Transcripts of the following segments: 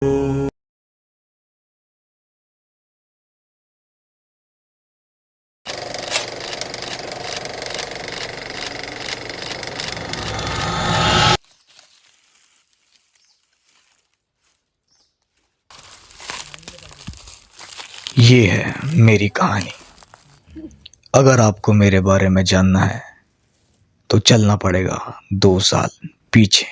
ये है मेरी कहानी। अगर आपको मेरे बारे में जानना है तो चलना पड़ेगा 2 साल पीछे।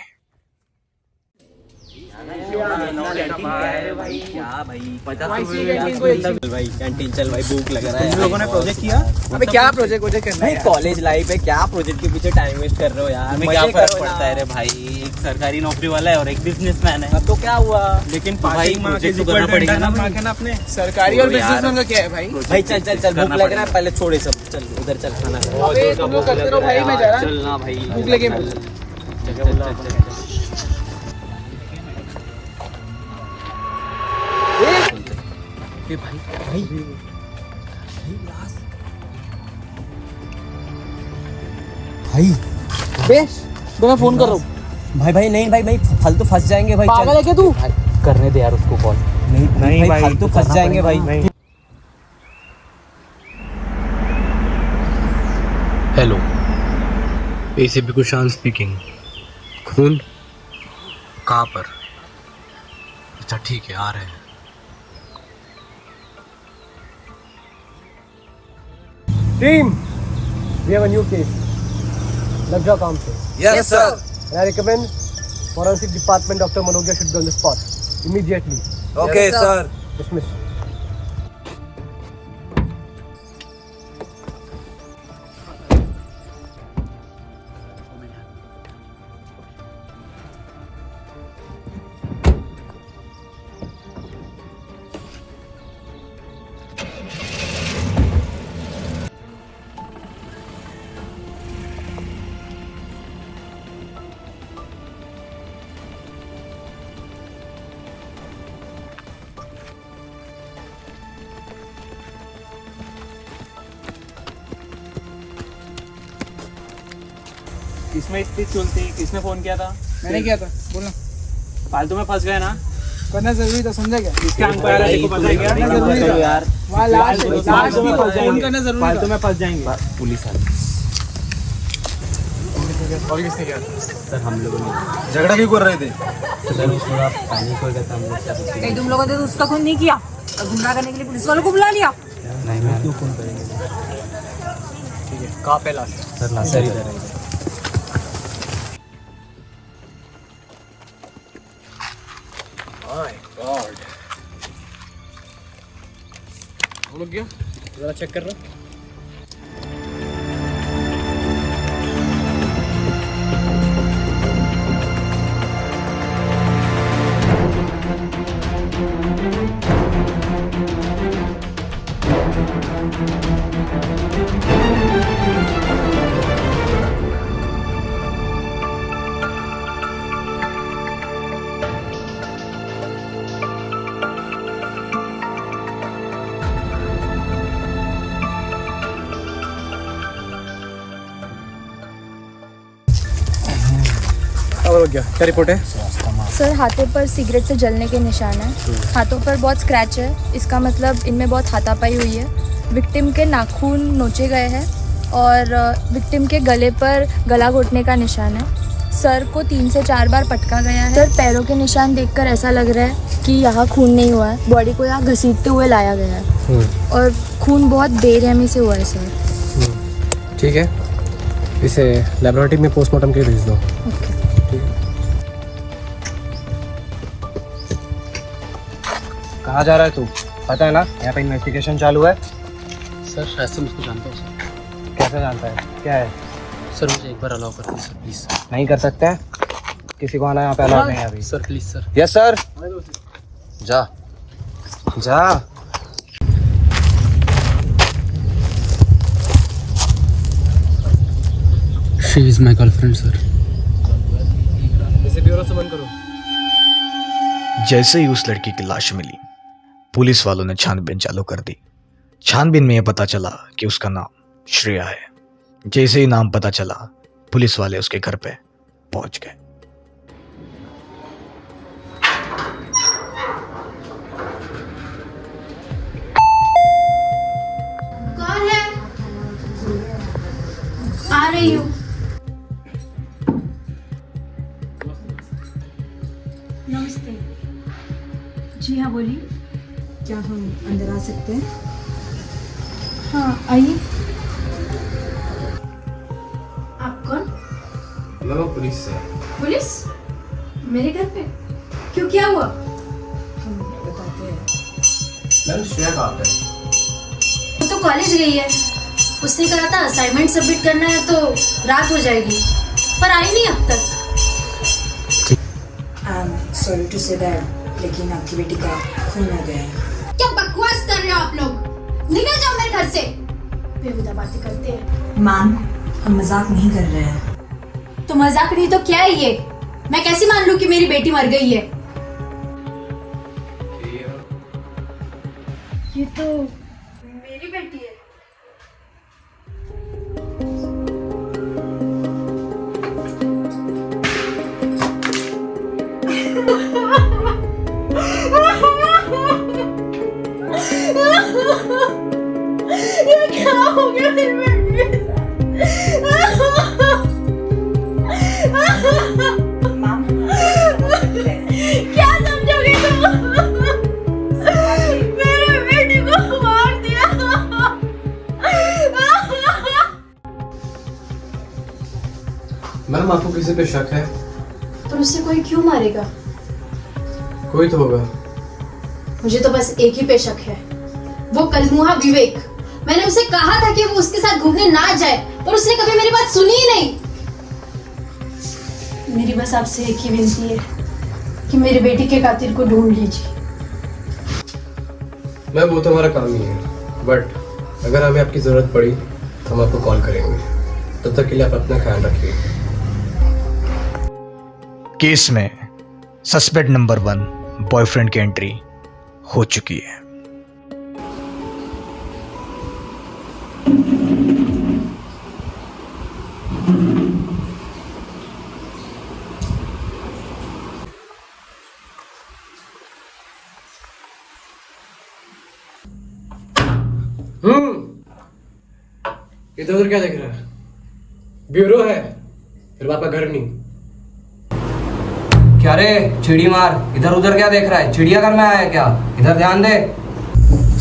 भाई कैंटीन चल भाई, भूख लग रहा है। तुम लोगों ने प्रोजेक्ट किया? अबे क्या प्रोजेक्ट करना है? कॉलेज लाइफ है, क्या प्रोजेक्ट के पीछे टाइम वेस्ट कर रहे हो यार? हमें क्या फर्क पड़ता है रे भाई, एक सरकारी नौकरी वाला है और एक बिजनेसमैन है। अब तो क्या हुआ? लेकिन भाई प्रोजेक्ट तो करना पड़ेगा ना भाई। अपने सरकारी और बिजनेसमैन का क्या है भाई? भाई चल चल चल, भूख लग रहा है, पहले छोड़े सब, चल उधर चल खाना खा। अबे तुम लोग करते रहो भाई, मैं जा रहा हूं। चल ना भाई, भूख लगी मुझे। भाई बेश तो मैं फोन कर रहा हूँ। भाई भाई नहीं भाई भाई, फालतू फंस जाएंगे भाई। पागल है क्या तू? करने दे यार उसको कॉल। नहीं भाई, फालतू फंस जाएंगे भाई। Hello, ACP Kushal speaking. खून कहाँ पर? अच्छा ठीक है, आ रहे हैं। Team, we have a new case. लग जाओ काम से। Yes sir. I recommend forensic department Dr. Manogia should be on the spot immediately. Okay sir. Dismiss. किसमें इतनी चुलती? किसने फोन किया था? मैंने किया था, बोलना। फालतू में फंस गए ना? करना जरूरी था, समझा क्या? किसके अंक पर आ रहा है, देखो पता है क्या? करना जरूरी था यार। वहाँ लास्ट फालतू में फंस फोन जाएंगे। करना जरूरी फालतू था। में फंस जाएंगे। पुलिस आ और किसने किया? सर, हम लोगों ने झगड़ा क्यों कर रहे थे? सर थोड़ा पैनिक हो गया था हम लोग सर। नहीं, तुम लोगों ने तो उसका खून नहीं किया और गुमराह करने के लिए पुलिस वालों को बुला लिया। नहीं, मैं क्यों फोन करेंगे? ठीक है, कहाँ पे लाश? सर लास्ट सर इधर है। My God. हम लोग गया? जरा चेक कर रहा। और क्या रिपोर्ट है? सर, हाथों पर सिगरेट से जलने के निशान हैं। हाथों पर बहुत स्क्रैच है, इसका मतलब इनमें बहुत हाथापाई हुई है। विक्टिम के नाखून नोचे गए हैं और विक्टिम के गले पर गला घोटने का निशान है। सर को 3 से 4 बार पटका गया है। सर, पैरों के निशान देखकर ऐसा लग रहा है कि यहाँ खून नहीं हुआ है। बॉडी को यहाँ घसीटते हुए लाया गया है और खून बहुत बेरहमी से हुआ है सर। ठीक है, इसे लेबोरेटरी में पोस्टमार्टम के लिए भेज दो। ओके। कहाँ जा रहा है तू? पता है ना, यहाँ पे इन्वेस्टिगेशन चालू है। सर शायद से मुझको जानता हूँ सर। कैसे जानता है? क्या है? सर मुझे एक बार अलाउ कर दीजिए सर, प्लीज़। नहीं कर सकते हैं, किसी को आना यहाँ पे अलाउ नहीं है अभी। Sir please sir. Yes sir. जा जा। She is my girlfriend sir. इसे ब्यूरो से बंद करो। जैसे ही उस लड़की की लाश मिली, पुलिस वालों ने छानबीन चालू कर दी। छानबीन में यह पता चला कि उसका नाम श्रेया है। जैसे ही नाम पता चला, पुलिस वाले उसके घर पे पहुंच गए। रही हूँ। नमस्ते। जी हाँ, बोलिए। क्या हम अंदर आ सकते हैं? हाँ, आइए। आप कौन? मैं पुलिस से। पुलिस? मेरे घर पे? क्यों, क्या हुआ? हम बताते हैं। मैम श्रेया कहाँ पे? वो तो कॉलेज गई है। उसने कहा था असाइनमेंट सबमिट करना है तो रात हो जाएगी, पर आई नहीं अब तक। I am sorry to say that, लेकिन आपकी बेटी का खून आ गया है। क्या बकवास कर रहे हो आप लोग? निकल जाओ मेरे घर से। बेहुदा बातें करते हैं। मैम, हम मजाक नहीं कर रहे हैं। तो मजाक नहीं तो क्या है ये? मैं कैसे मान लूं कि मेरी बेटी मर गई है? ये तो मेरी बेटी है। ये क्या हो गया मेरी बेटी के साथ? मैम, क्या समझोगे तुम? मेरे बेटे को मार दिया। मैम आपको किसी पे शक है? पर उससे कोई क्यों मारेगा? कोई तो होगा। मुझे तो बस एक ही पे शक है, वो कलमुहा विवेक। मैंने उसे कहा था कि वो उसके साथ घूमने ना जाए, पर उसने कभी मेरी बात सुनी ही नहीं। मेरी बस आपसे एक ही विनती है कि मेरी बेटी के कातिल को ढूंढ लीजिए। मैम वो तो हमारा काम ही है, बट अगर हमें आपकी ज़रूरत पड़ी तो हम आपको कॉल करेंगे। तब तक के लिए आप अपना ख्याल रखिए। केस में सस्पेक्ट नंबर 1 बॉयफ्रेंड की एंट्री हो चुकी है। इधर उधर क्या देख रहा है? ब्यूरो है, फिर आपका घर नहीं। क्या रे चिड़ी मार, इधर उधर क्या देख रहा है? चिड़ियाघर में आया है क्या? इधर ध्यान दे।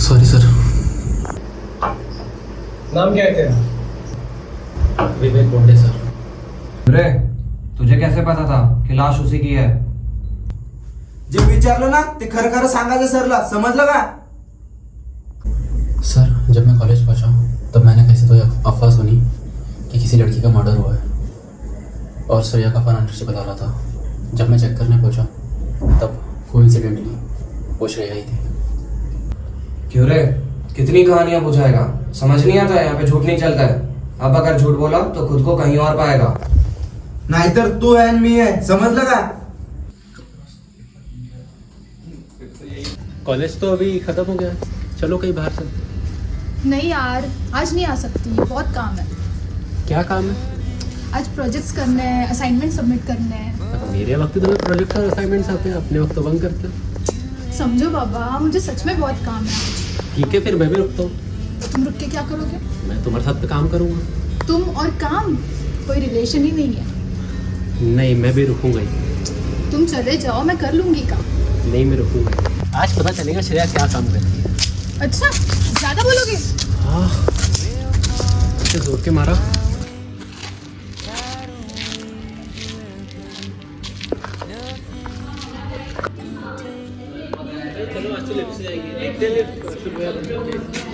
Sorry sir. नाम क्या है तेरा? विवेक बोंडे सर। रे तुझे कैसे पता था कि लाश उसी की है? जे विचारलं ना ते खरं खरं सांगायचं सरला, समजलं का? सर जब मैं कॉलेज पहुंचा तब मैंने कैसे तो अफवाह सुनी कि किसी लड़की का मर्डर हुआ है, और श्रेया का फोन अंदर से बता रहा था। जब मैं चेक करने पहुंचा तब कोइंसिडेंटली वो श्रेया ही थी। क्यों रे, कितनी कहानियां बुझाएगा? समझ नहीं आता, यहाँ पे झूठ नहीं चलता है। अब अगर झूठ बोला तो खुद को कहीं और पाएगा। नाहीतर तू आहे आणि मी आहे, समजलं का? कॉलेज तो अभी खत्म हो गया, चलो कहीं बाहर से। नहीं यार, आज नहीं आ सकती, बहुत काम है। क्या काम है? आज प्रोजेक्ट्स करने हैं, असाइनमेंट सबमिट करने हैं। मेरे वक्त तो मैं प्रोजेक्ट और असाइनमेंट्स आते हैं, अपने वक्त तो बंद करते हैं। समझो बाबा, मुझे सच में बहुत काम है आज। ठीक है फिर मैं भी रुकता हूँ। तुम रुक के क्या करोगे? मैं तुम्हारे साथ तो काम करूँगा। तुम और काम कोई रिलेशन ही नहीं है। नहीं मैं भी रुकूंगा ही। तुम चले जाओ, मैं कर लूंगी काम। नहीं मैं रुकूंगा। आज पता चलेगा श्रेया क्या काम करती है। अच्छा, ज्यादा बोलोगे? हाँ इसे जोर के मारा। चलो आज तो लिफ्ट से जाएंगे, देखते हैं लिफ्ट शुरू हुआ बंद हो जाएगी।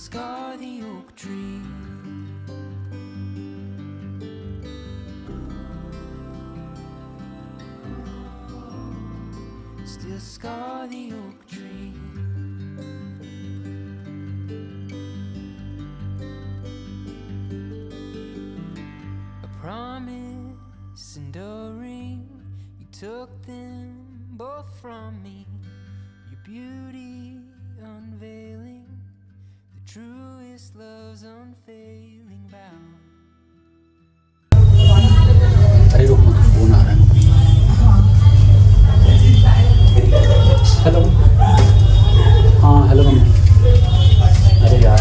scar the oak tree. Still scar the oak tree. A promise and a ring, you took them both from me. Your beauty unveiling, the truest love's unfailing vow. अरे रुक मत, फोन आ रहा है। हेलो। हाँ हेलो मम्मी। अरे यार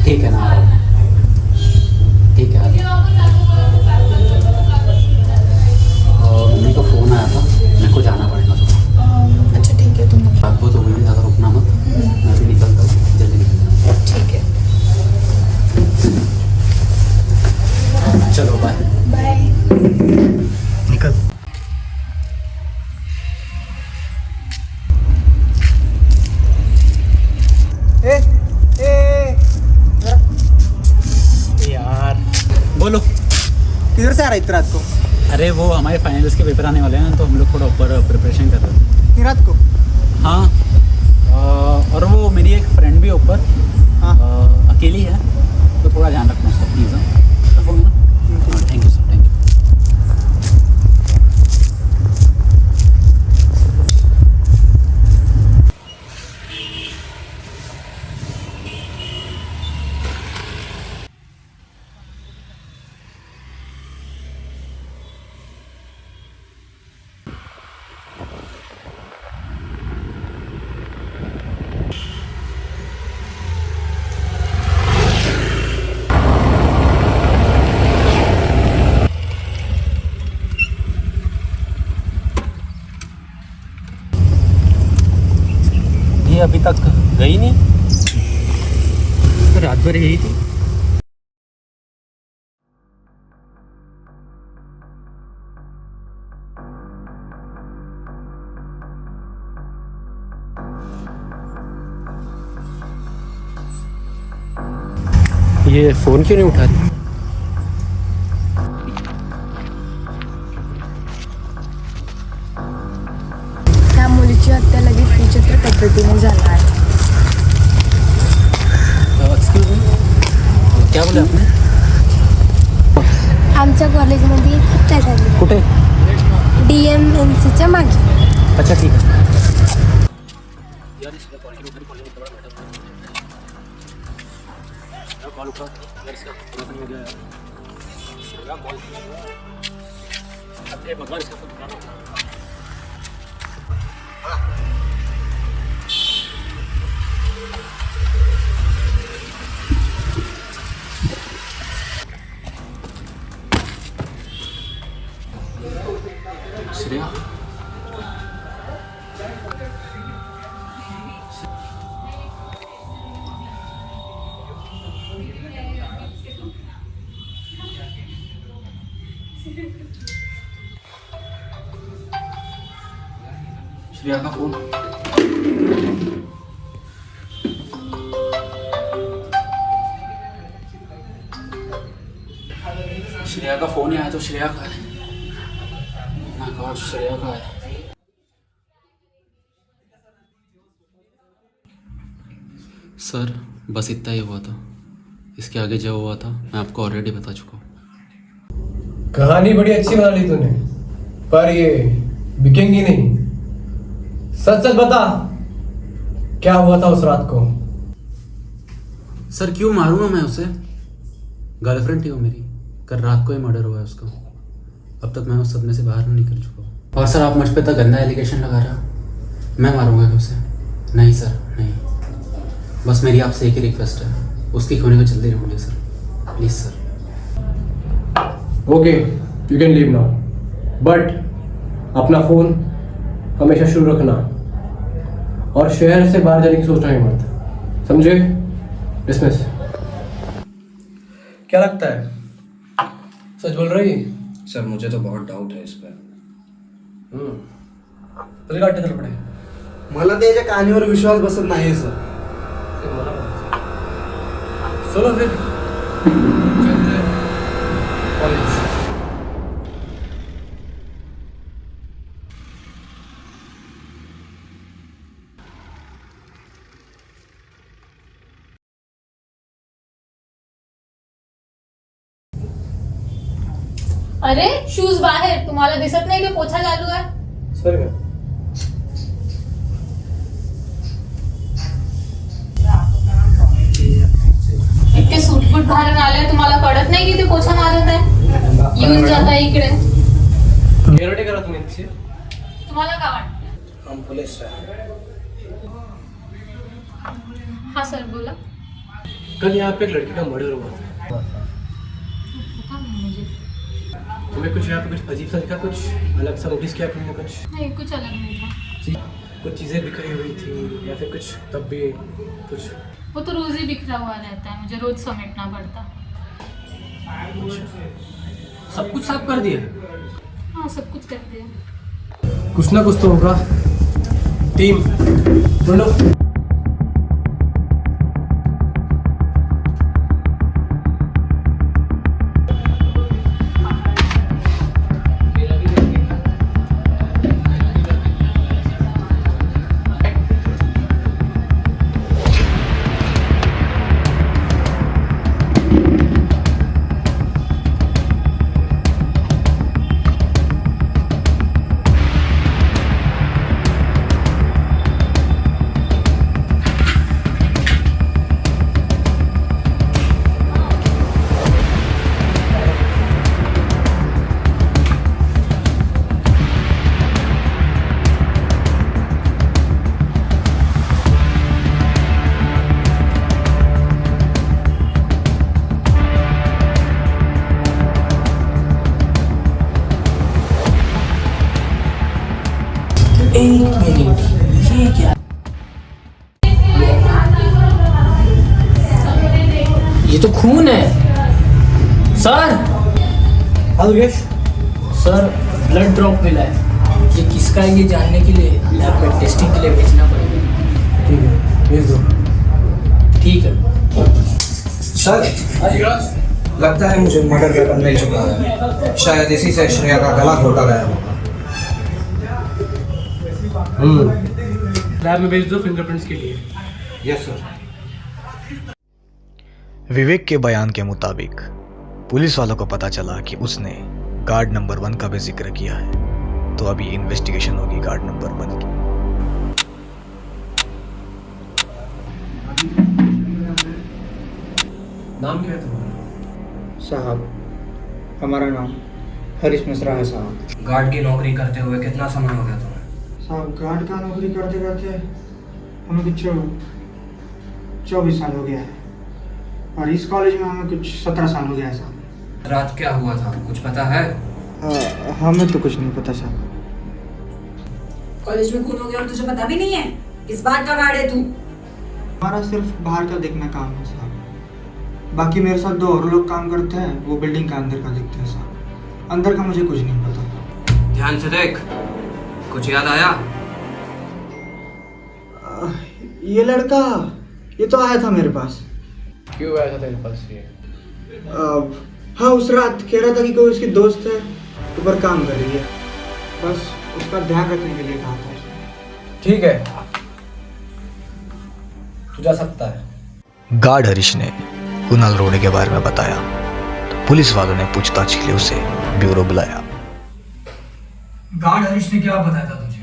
ठीक है ना, ठीक है। मम्मी का फ़ोन आया था, मेरे को जाना पड़ेगा थोड़ा। अच्छा ठीक है, तुम बात बहुत हो गई, ज़्यादा रुकना मत। मैं भी निकलता हूँ, जल्दी निकलना। ठीक है, चलो बाय। बाय। निकल। यार बोलो। किधर से आ रहा है इतनी रात को? अरे वो हमारे फाइनल्स के पेपर आने वाले हैं, तो हम लोग थोड़ा ऊपर प्रिपरेशन कर रहे थे। इतनी रात को? हाँ, और वो मेरी एक फ्रेंड भी ऊपर हाँ। अकेली है, तो थोड़ा ध्यान रखना उसका प्लीज़। रखोगे ना? हाँ thank you sir, thank you. अभी तक गई नहीं, तो रात भर यही थी। ये फोन क्यों नहीं उठा रही? त्या मुलीची हत्या लगेच विचित्र पद्धतीने झाला आहे. एक्सक्यूज मी, क्या बोले आपने? आमच्या कॉलेजमध्ये एक हत्या झाली. कुठे? DMNCच्या मागे. अच्छा ठीक है। श्रेया, श्रेया का फोन। श्रेया का फोन आया, तो श्रेया का है। माय गॉड, श्रेया का है। सर बस इतना ही हुआ था, इसके आगे जो हुआ था मैं आपको ऑलरेडी बता चुका हूँ। कहानी बड़ी अच्छी बना ली तूने, पर ये बिकेंगी नहीं। सच सच बता, क्या हुआ था उस रात को? सर क्यों मारूंगा मैं उसे? गर्लफ्रेंड थी वो मेरी, कल रात को ही मर्डर हुआ है उसका। अब तक मैं उस सदमे से बाहर नहीं निकल चुका हूँ। और सर आप मुझ पे तक गंदा एलिगेशन लगा रहे हो, मैं मारूंगा क्या उसे? नहीं सर नहीं, बस मेरी आपसे एक ही रिक्वेस्ट है, उसकी खोने को जल्दी ढूंढिए sir, please sir. Okay, you can leave now, but अपना फोन हमेशा शुरू रखना और शहर से बाहर जाने की सोचना ही मत, समझे? डिसमिस। क्या लगता है, सच बोल रही? सर मुझे तो बहुत डाउट है इस पर. तुझे काय वाटतं पडे? मला त्याच्या कहाणीवर विश्वास बसत नाही सर. चलो फिर चलते हैं कॉलेज। अरे शूज बाहेर, तुम्हाला दिसत नाही की पोछा चालू आहे? सर का इतके सूटबूट घालून आले, तुम्हाला कळत नाही की ते पोछा मारत आहे? येऊन जाता इकडे. गॅरंटी करा तुम्ही इथे. तुम्हाला काय वाटतं? हम पुलिस है. हाँ सर बोला. कल यहाँ पे एक लड़की का मर्डर हुआ था. पता नहीं मुझे. तुम्हें कुछ यहाँ पे कुछ अजीब सा दिखा, कुछ अलग सा नोटिस किया तुमने कुछ? नहीं कुछ अलग नहीं था. कुछ चीज़ें बिखरी हुई थी या फिर कुछ तब भी कुछ? वो तो रोज ही बिखरा हुआ रहता है, मुझे रोज समेटना पड़ता. सब कुछ साफ कर दिया? हाँ सब कुछ कर दिया. कुछ ना कुछ तो होगा. टीम बोलो. ये तो खून है सर. हेलो यश. सर ब्लड ड्रॉप मिला है. ये किसका है ये जानने के लिए लैब में टेस्टिंग के लिए भेजना पड़ेगा. ठीक है भेज दो. ठीक है सर लगता है मुझे मर्डर वेपन मिल चुका है. शायद इसी से श्रेया का गला घोटा गया होगा. लैब में भेज दो फिंगरप्रिंट्स के लिए. Yes sir. विवेक के बयान के मुताबिक पुलिस वालों को पता चला कि उसने गार्ड नंबर 1 का भी जिक्र किया है, तो अभी इन्वेस्टिगेशन होगी गार्ड नंबर 1 की. नाम क्या है तुम्हारा? साहब हमारा नाम हरीश मिश्रा है साहब. गार्ड की नौकरी करते हुए कितना समय हो गया तुम्हें? साहब गार्ड का नौकरी करते करते हमें कुछ 24 साल हो गया है और इस कॉलेज में हमें कुछ 17 साल हो गया है साहब. रात क्या हुआ था कुछ पता है? हमें तो कुछ नहीं पता साहब. कॉलेज में खून हो गया और तुझे पता भी नहीं है? किस बात का गार्ड है तू? हमारा सिर्फ बाहर का देखना काम है साहब. बाकी मेरे साथ 2 और लोग काम करते हैं, वो बिल्डिंग का अंदर का देखते हैं साहब. अंदर का मुझे कुछ नहीं पता. ध्यान से देख. कुछ याद आया? ये लड़का ये तो आया था मेरे पास. क्यों आया था तेरे पास ये? हाँ उस रात कह रहा था कि कोई उसकी दोस्त है ऊपर काम कर रही है, बस उसका ध्यान रखने के लिए कहा था उसने. ठीक है तू जा सकता है. गार्ड हरीश ने कुणाल रोड़े के बारे में बताया तो पुलिस वालों ने पूछताछ के लिए उसे ब्यूरो बुलाया. गार्ड हरीश ने क्या बताया था तुझे?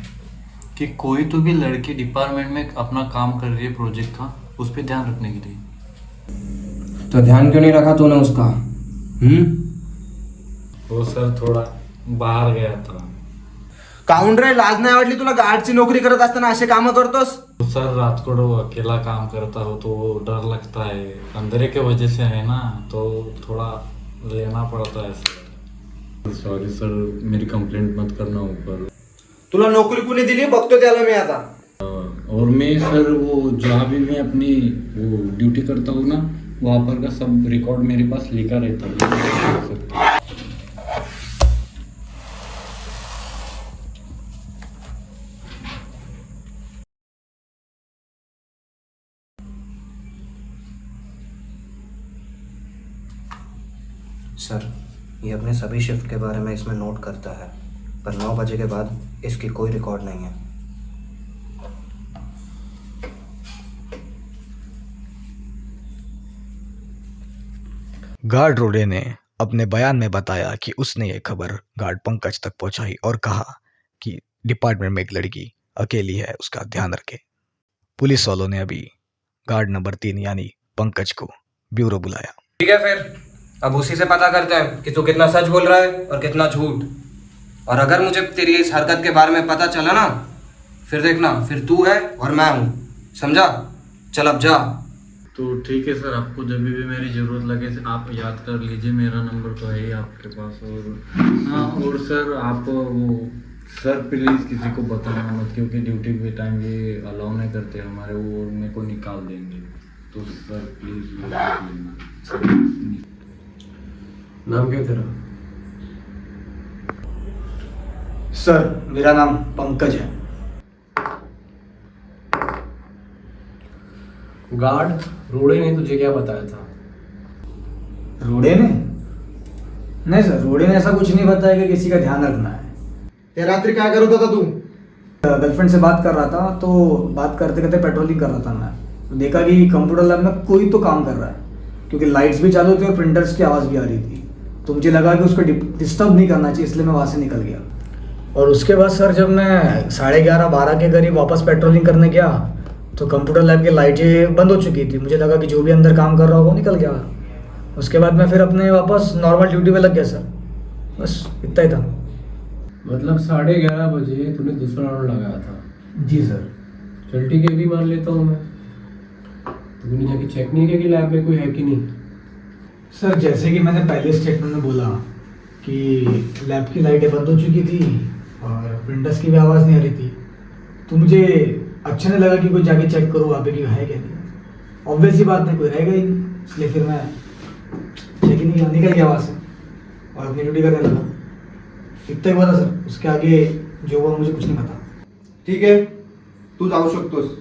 कि कोई तो भी लड़की डिपार्टमेंट में अपना काम कर रही है प्रोजेक्ट का, उस पर ध्यान रखने के लिए. तो ध्यान क्यों नहीं रखा तूने उसका? वो सर थोड़ा बाहर गया था. काउंटर रे, लाज नाही आवडली तुला? गार्डची नोकरी करत असताना असे कामं करतोस? सर रात को वो अकेला काम करता हो तो वो डर लगता है, अंधेरे के वजह से है ना, तो थोड़ा लेना पड़ता है सर. सॉरी सर, मेरी कंप्लेंट मत करना ऊपर. तुला नोकरी कुणी दिली बघतो त्याला मी आता. और मैं सर वो जहाँ भी मैं अपनी वो ड्यूटी करता हूँ ना, वहाँ पर का सब रिकॉर्ड मेरे पास लिखा रहता है. सर, ये अपने सभी शिफ्ट के बारे में इसमें नोट करता है, पर 9 बजे के बाद इसकी कोई रिकॉर्ड नहीं है। गार्ड रोडे ने अपने बयान में बताया कि उसने ये खबर गार्ड पंकज तक पहुंचाई और कहा कि डिपार्टमेंट में एक लड़की अकेली है, उसका ध्यान रखे। पुलिस वालों ने अभी गार्ड नंबर 3 यानी पंकज को ब्यूरो बुलाया। ठीक है, फिर अब उसी से पता करते हैं कि तू कितना सच बोल रहा है और कितना झूठ। और अगर मुझे तेरी इस हरकत के बारे में पता चला ना, फिर देखना, फिर तू है और मैं हूँ, समझा? चल अब जा। तो ठीक है सर, आपको जब भी मेरी ज़रूरत लगे आप याद कर लीजिए, मेरा नंबर तो है ही आपके पास। और हाँ, और सर आप वो सर प्लीज़ किसी को बताना मत, क्योंकि ड्यूटी के टाइम ये अलाउ नहीं करते हमारे, वो मेरे को निकाल देंगे। तो सर प्लीज़ नाम क्या तेरा? सर मेरा नाम पंकज है। गार्ड रोड़े ने तुझे क्या बताया था? रोड़े ने? नहीं सर, रोड़े ने ऐसा कुछ नहीं बताया कि किसी का ध्यान रखना है। ते रात्रि क्या कर रहा था तू? गर्लफ्रेंड से बात कर रहा था, तो बात करते करते पेट्रोलिंग कर रहा था मैं, तो देखा कि कंप्यूटर लैब में कोई तो काम कर रहा है, क्योंकि लाइट्स भी चालू थी और प्रिंटर्स की आवाज़ भी आ रही थी। तो मुझे लगा कि उसको डिस्टर्ब नहीं करना चाहिए, इसलिए मैं वहाँ से निकल गया। और उसके बाद सर जब मैं 11:30-12 के करीब वापस पेट्रोलिंग करने गया तो कंप्यूटर लैब की लाइटें बंद हो चुकी थी। मुझे लगा कि जो भी अंदर काम कर रहा हो वो निकल गया। उसके बाद मैं फिर अपने वापस नॉर्मल ड्यूटी पे लग गया सर, बस इतना ही था। मतलब 11:30 बजे तूने दूसरा राउंड लगाया था? जी सर। चल ठीक है, भी मान लेता हूँ मैं। तूने जाके चेक नहीं किया कि लैब में कोई है कि नहीं? सर जैसे कि मैंने पहले स्टेटमेंट में बोला कि लैब की लाइटें बंद हो चुकी थी और प्रिंटर्स की भी आवाज़ नहीं आ रही थी, तो मुझे अच्छा नहीं लगा कि कोई जाके चेक करो वहाँ पे कि है क्या नहीं। ऑब्वियस ही बात नहीं, कोई रहेगा ही नहीं, इसलिए फिर मैं चेक ही नहीं किया, निकल गया वहाँ से और अपनी ड्यूटी करने लगा। इतना ही हुआ था सर, उसके आगे जो हुआ मुझे कुछ नहीं पता। ठीक है, तू जाऊ शकतोस।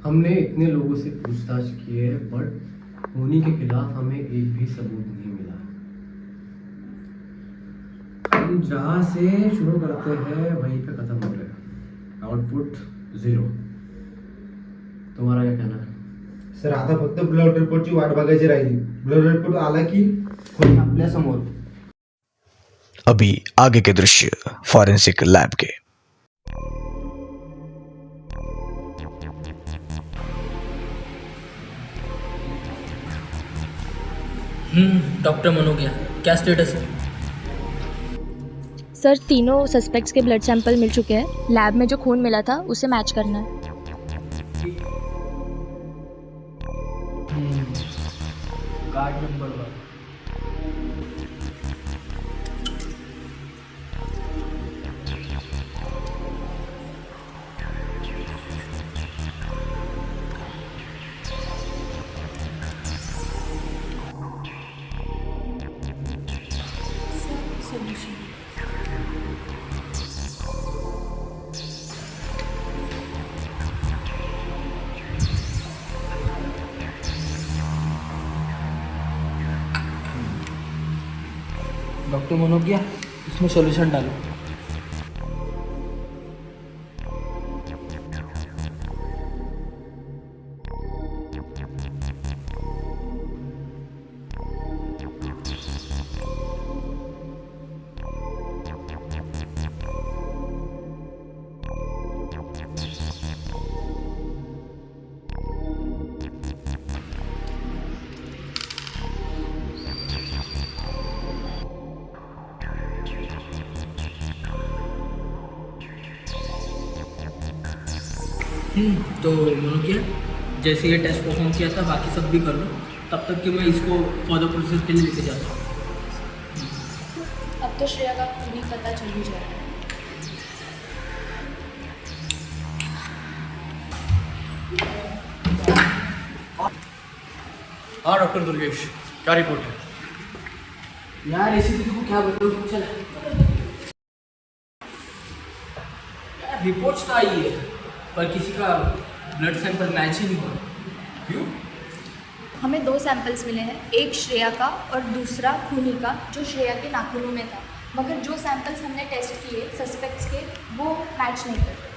हमने इतने लोगों से पूछताछ की है, बट खूनी के खिलाफ हमें एक भी सबूत नहीं मिला। हम जहाँ से शुरू करते हैं वहीं पे खत्म हो रहे हैं। आउटपुट 0। तुम्हारा क्या कहना है? सर आता फक्त ब्लड रिपोर्टची वाट बघायची राहिली। ब्लड रिपोर्ट आला की कोणी आपल्या समोर। अभी आगे के दृश्य फॉरेंसिक लैब के। डॉक्टर मनोगिया, क्या स्टेटस है? सर तीनों सस्पेक्ट्स के ब्लड सैंपल मिल चुके हैं। लैब में जो खून मिला था उसे मैच करना है। Guard number 1। डॉक्टर मनोगिया, इसमें सॉल्यूशन डालो। तो मनोगिया, जैसे ये टेस्ट परफॉर्म किया था बाकी सब भी कर लो, तब तक कि मैं इसको फर्दर प्रोसेस के लिए लेके जाता हूँ। अब तो श्रेया का खूनी पता चल ही जाएगा। हाँ डॉक्टर दुर्गेश, क्या रिपोर्ट है? यार ऐसी को क्या बताऊँ, चल रिपोर्ट्स तो आई है पर किसी का ब्लड सैंपल मैच ही नहीं हुआ। क्यों? हमें 2 सैंपल्स मिले हैं, एक श्रेया का और दूसरा खूनी का जो श्रेया के नाखूनों में था, मगर जो सैंपल्स हमने टेस्ट किए सस्पेक्ट्स के वो मैच नहीं करते।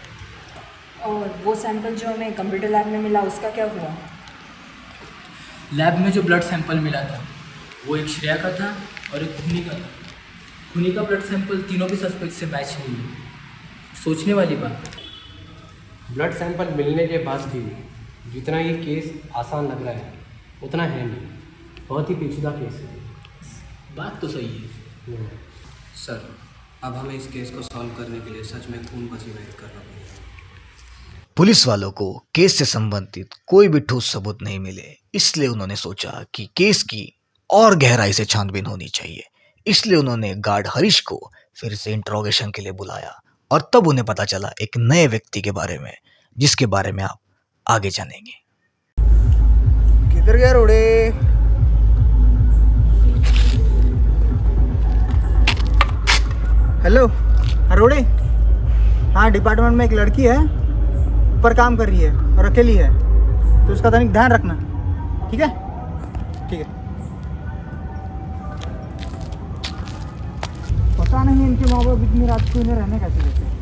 और वो सैंपल जो हमें कंप्यूटर लैब में मिला उसका क्या हुआ? लैब में जो ब्लड सैंपल मिला था वो एक श्रेया का था और एक खूनी का था। खूनी का ब्लड सैंपल तीनों भी सस्पेक्ट से मैच नहीं हुई। सोचने वाली बात। ब्लड सैंपल मिलने के बाद भी जितना ये केस आसान लग रहा है उतना है नहीं, बहुत ही पेचीदा केस है। बात तो सही है सर। अब हमें इस केस को सॉल्व करने के लिए सच में खून पसीना करना पड़ेगा। पुलिस वालों को केस से संबंधित कोई भी ठोस सबूत नहीं मिले, इसलिए उन्होंने सोचा कि केस की और गहराई से छानबीन होनी चाहिए। इसलिए उन्होंने गार्ड हरीश को फिर से इंट्रोगेशन के लिए बुलाया और तब उन्हें पता चला एक नए व्यक्ति के बारे में, जिसके बारे में आप आगे जानेंगे। किधर गया रोड़े? हेलो अरोड़े। हाँ, डिपार्टमेंट में एक लड़की है, ऊपर काम कर रही है और अकेली है, तो उसका तनिक ध्यान रखना, ठीक है? ठीक है। पता नहीं इनके माँ बाप इतनी रात को इन्हें रहने कैसे देते हैं।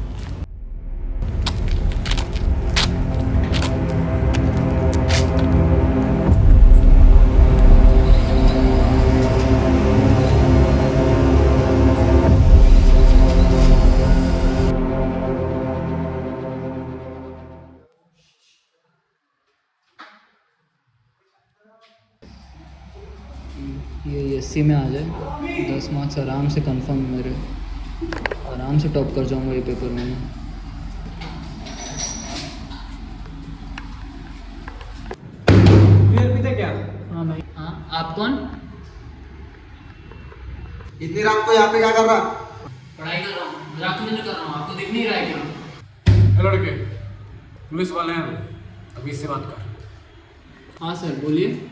ये एससी में आ जाए 10 मार्क्स आराम से कंफर्म मेरे, आराम से टॉप कर जाऊंगा ये पेपर में। क्या? हाँ भाई। हाँ, आप कौन? इतनी रात को यहाँ पे क्या कर रहा? पढ़ाई कर रहा हूँ, मजाक नहीं कर रहा हूँ, आपको दिख नहीं रहा है क्या? लड़के पुलिस वाले हैं, अभी इससे बात कर। हाँ सर बोलिए।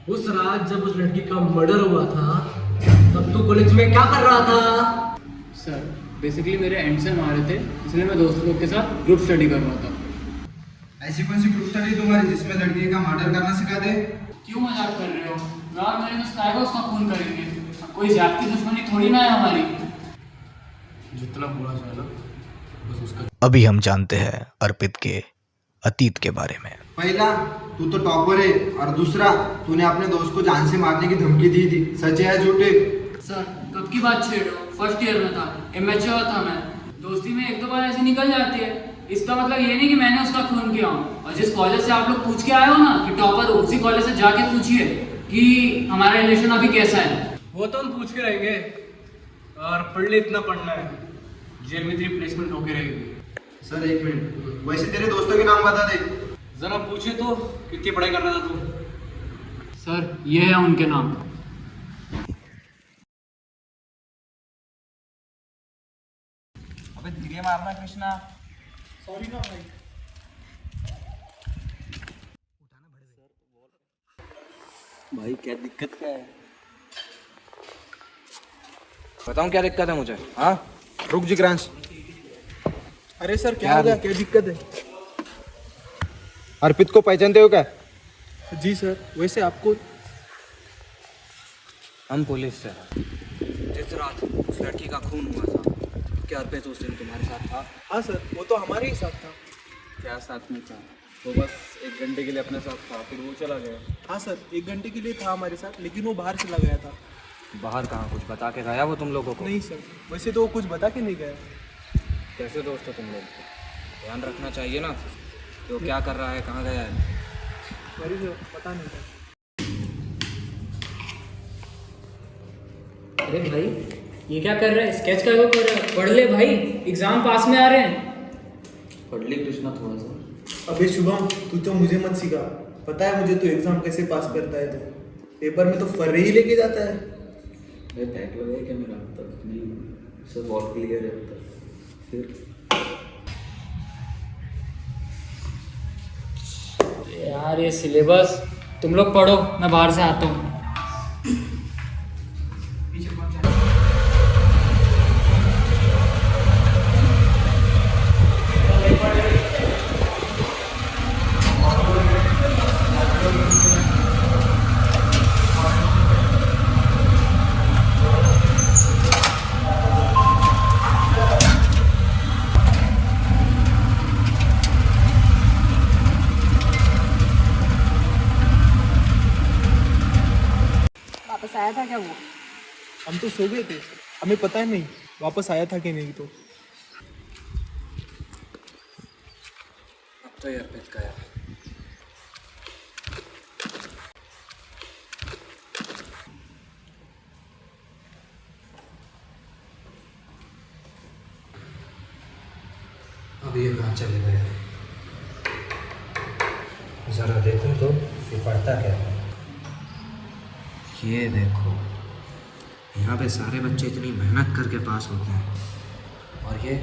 उस रात जब उस लड़की का मर्डर हुआ था तब तू कॉलेज में क्या कर रहा था? सर बेसिकली मेरे एंड से मारे थे, इसलिए मैं दोस्त लोग के साथ ग्रुप स्टडी कर रहा था। ऐसी कौन सी ग्रुप स्टडी तुम्हारी जिसमें लड़की का मर्डर करना सिखा दे? क्यों मजाक कर रहे हो? रात मेरे दोस्त आएगा उसका खून करेंगे, कोई ज्यादती दुश्मनी थोड़ी ना है हमारी। जितना बोला जाए ना बस उसका। अभी हम जानते हैं अर्पित के अतीत के बारे में। पहला, तू तो टॉपर है, और दूसरा, तूने अपने दोस्त को जान से मारने की धमकी दी थी, सच है या झूठे? सर कब की बात छेड़ रहे हो? फर्स्ट ईयर में था, इमेच्योर था मैं। दोस्ती में 1-2 बार ऐसे निकल जाती है, इसका मतलब ये नहीं कि मैंने उसका खून किया हूँ। और जिस कॉलेज से आप लोग पूछ के आए हो ना कि टॉपर हो, उसी कॉलेज से जाके पूछिए कि हमारा रिलेशन अभी कैसा है। वो तो हम पूछ के रहेंगे, और पढ़ ले इतना पढ़ना है, जेल में तेरी प्लेसमेंट होके रहेगी। सर 1 मिनट, वैसे तेरे दोस्तों के नाम बता दे। जरा पूछे तो कितनी पढ़ाई कर रहा था तू? सर ये है उनके नाम। अबे धीरे मारना कृष्णा। सॉरी ना भाई। भाई क्या दिक्कत क्या है? बताऊं क्या दिक्कत है मुझे? हाँ रुक जिग्रांश। अरे सर क्या हो गया, क्या दिक्कत है? अर्पित को पहचानते हो क्या? जी सर। वैसे आपको? हम पुलिस से हैं। जिस रात उस लड़की का खून हुआ था, क्या अर्पित उस दिन तुम्हारे साथ था? हाँ सर, वो तो हमारे ही साथ था। क्या साथ में था? वो बस 1 घंटे के लिए अपने साथ था, फिर वो चला गया। हाँ सर, 1 घंटे के लिए था हमारे साथ, लेकिन वो बाहर चला गया था। बाहर कहाँ, कुछ बता के गया वो तुम लोगों को? नहीं सर, वैसे तो वो कुछ बता के नहीं गया। कैसे दोस्त हो तुम लोग? ध्यान रखना चाहिए ना कि वो क्या कर रहा है, कहाँ गया है। सॉरी सर, पता नहीं था। अरे भाई ये क्या कर रहा है? स्केच कर रहा है? पढ़ ले भाई, एग्जाम पास में आ रहे हैं। पढ़ ले कृष्णा थोड़ा सा। अबे शुभम, तू तो मुझे मत सिखा, पता है मुझे तू एग्जाम कैसे पास करता है। तो पेपर में तो फर्रे ही लेके जाता है। बैक लगा क्या मेरा? तब नहीं, सब बहुत क्लियर है। फिर यार ये सिलेबस तुम लोग पढ़ो, मैं बाहर से आता हूँ। तो सो गए थे, हमें पता ही नहीं वापस आया था कि नहीं। तो अब तो ये अर्पित गया। अब ये कहाँ चले गए? जरा देखूं तो फिर पढ़ता क्या है। ये देखो, यहाँ पे सारे बच्चे इतनी मेहनत करके पास होते हैं और ये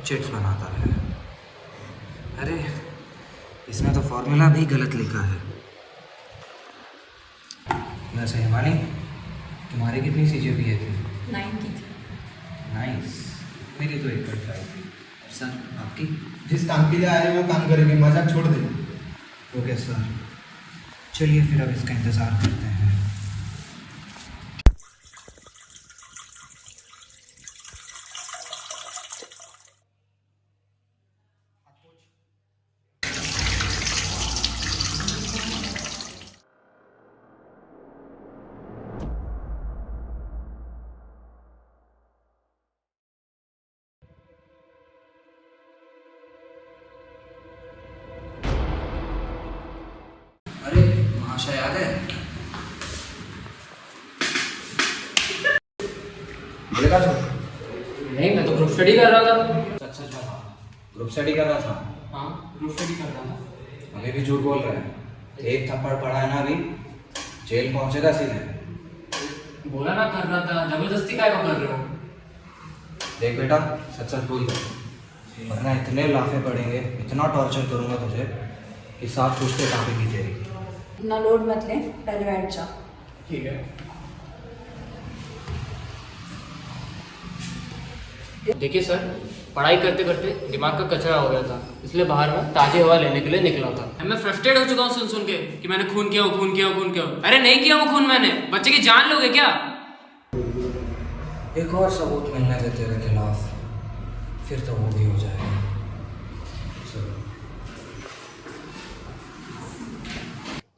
चिट्स बनाता है। अरे इसमें तो फॉर्मूला भी गलत लिखा है। वैसे हिमानी, तुम्हारी कितनी CGPA थी? 9 की थी। नाइस, मेरी तो 8.5 थी। सर आपकी? जिस काम के लिए आए वो काम करेंगे, मजाक छोड़ दे। ओके सर, चलिए फिर अब इसका इंतज़ार करते हैं। अरे महाशय याद है? बोले का नहीं, मैं तो ग्रुप स्टडी कर रहा था। सच सच बता, ग्रुप स्टडी कर रहा था? हाँ, ग्रुप स्टडी कर रहा था। हमें भी झूठ बोल रहे हैं। एक थप्पड़ पड़ा है ना, अभी जेल पहुंचेगा सीधे। बोला ना कर रहा था, जबरदस्ती काय को कर रहे हो? देख बेटा, सच सच बोल दे, वरना इतने लाफे पड़ेंगे, इतना टॉर्चर करूंगा तुझे कि साथ पूछते कहाँ पे की तेरी। इतना लोड मत ले, पहले बैठ जा। ठीक है। देखिए सर, पढ़ाई करते करते दिमाग का कचरा हो गया था, इसलिए बाहर में ताज़ी हवा लेने के लिए निकला था। मैं फ्रस्ट्रेट हो चुका हूँ सुन सुन के कि मैंने खून किया हो, खून किया हो, खून किया हो। अरे नहीं किया वो खून मैंने, बच्चे की जान लोगे क्या? एक और सबूत मिलने दे तेरे खिलाफ, फिर तो वो भी हो जाएगा।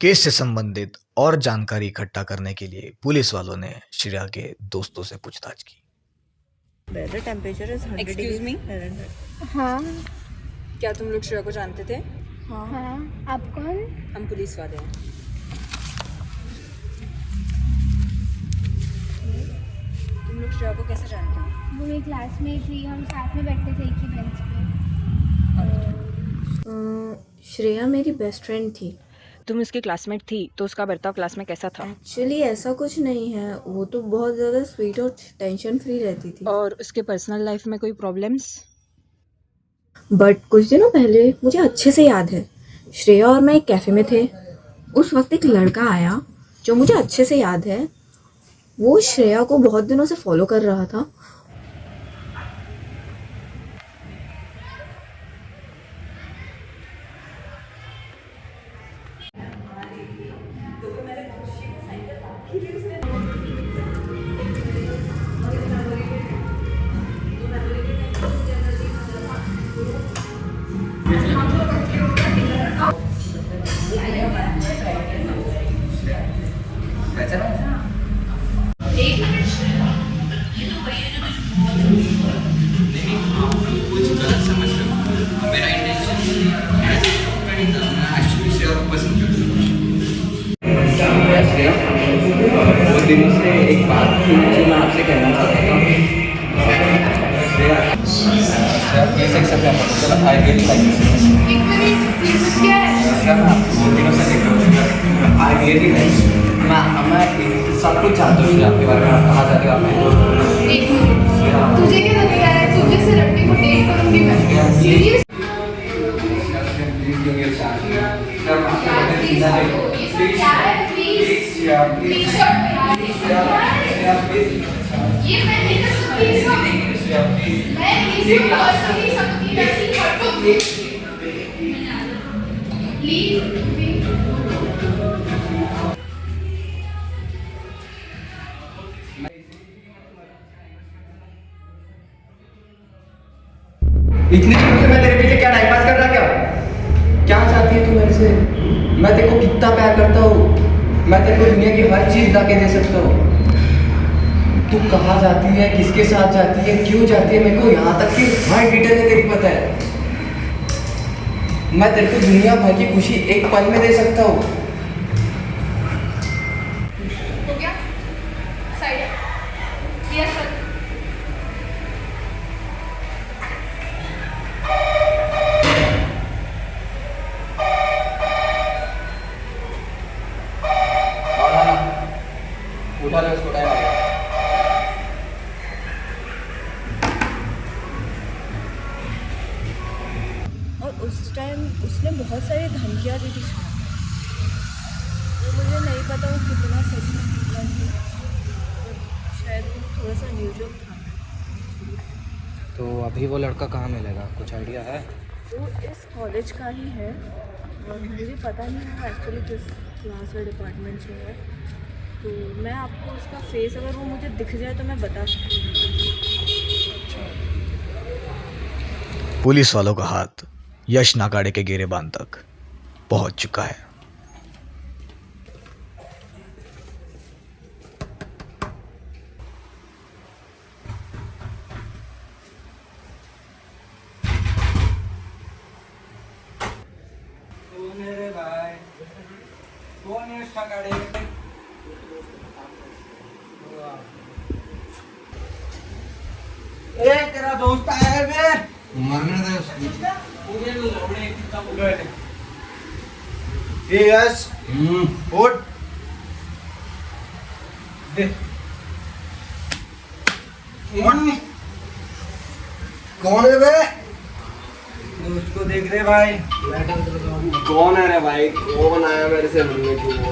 केस से संबंधित और जानकारी इकट्ठा करने के लिए पुलिस वालों ने श्रेया के दोस्तों से पूछताछ की। Weather temperature is 100 Excuse me? Degree. हाँ। क्या तुम लोग श्रेया को जानते थे? हाँ। आप कौन? हम पुलिस वाले हैं। तुम लोग श्रेया को कैसे जानते हो? वो मेरी क्लास में थी, हम साथ में बैठते थे एक ही बेंच पे। श्रेया मेरी बेस्ट फ्रेंड थी। तुम उसकी क्लासमेट थी तो उसका बर्ताव क्लास में कैसा था? एक्चुअली ऐसा कुछ नहीं है, वो तो बहुत ज़्यादा स्वीट और टेंशन फ्री रहती थी। और उसके पर्सनल लाइफ में कोई प्रॉब्लम्स? बट कुछ दिनों पहले मुझे अच्छे से याद है, श्रेया और मैं एक कैफ़े में थे। उस वक्त एक लड़का आया जो मुझे अच्छे से याद है, वो श्रेया को बहुत दिनों से फॉलो कर रहा था। कुछ गलत समझ रहे हो, मेरा इंटेंशन ऐसे नहीं था, मैं एक्चुअली श्रेया को पसंद करता हूँ। श्रेया, बहुत दिनों से एक बात थी जो मैं आपसे कहना चाहता था। Shreya, please accept my proposal, I really like this. एक मिनट, ये सब क्या है? श्रेया, मैं आपको बहुत दिनों से देख रहा हूँ, आई रियली लाइक। मैं सब कुछ जानता हूँ श्रेया आपके बारे में, आप कहाँ जाते हो, आप एक मिनट, तुझे क्या लग रहा है तुझे से लड़के को डेट करूंगी मैं? सीरियस? ये सब क्या है? प्लीज ये मैं नहीं कर सकती, ये सब मैं ये सब कर नहीं सकती, मैं नहीं कर प्लीज। इतने दिनों से मैं तेरे पीछे क्या टाइम पास कर रहा, क्या चाहती है तू मेरे से? मैं तेरे को कितना प्यार करता हूँ, मैं तेरे को दुनिया की हर चीज ला के दे सकता हूँ, तू कहाँ जाती है, किसके साथ जाती है, क्यों जाती है, मेरे को यहाँ तक कि हर डिटेल में तेरी पता है। मैं तेरे को दुनिया भर की खुशी एक पल में दे सकता हूँ। हो गया साइड यस सर। उठा ले उसको, टाइम आ गया। और उस टाइम उसने बहुत सारी धमकियाँ दी थी तो मुझे नहीं पता वो कितना सच में कितना नहीं, शायद वो थोड़ा सा न्यूजोक था। तो अभी वो लड़का कहाँ मिलेगा, कुछ आइडिया है? वो इस कॉलेज का ही है और मुझे पता नहीं है एक्चुअली किस क्लास और डिपार्टमेंट से है। तो मैं आपको उसका फेस अगर वो मुझे दिख जाए तो मैं बता सकती हूँ। पुलिस वालों का हाथ यश नाकाड़े के गिरेबान तक पहुंच चुका है। कौन है रे भाई, कौन है यश नाकाड़े? ए तेरा दोस्त आया है बे, मरने दे उसको। यस उठ दे। कौन है बे? उसको देख रहे भाई। कौन है रे भाई, कौन आया मेरे से मिलने के लिए?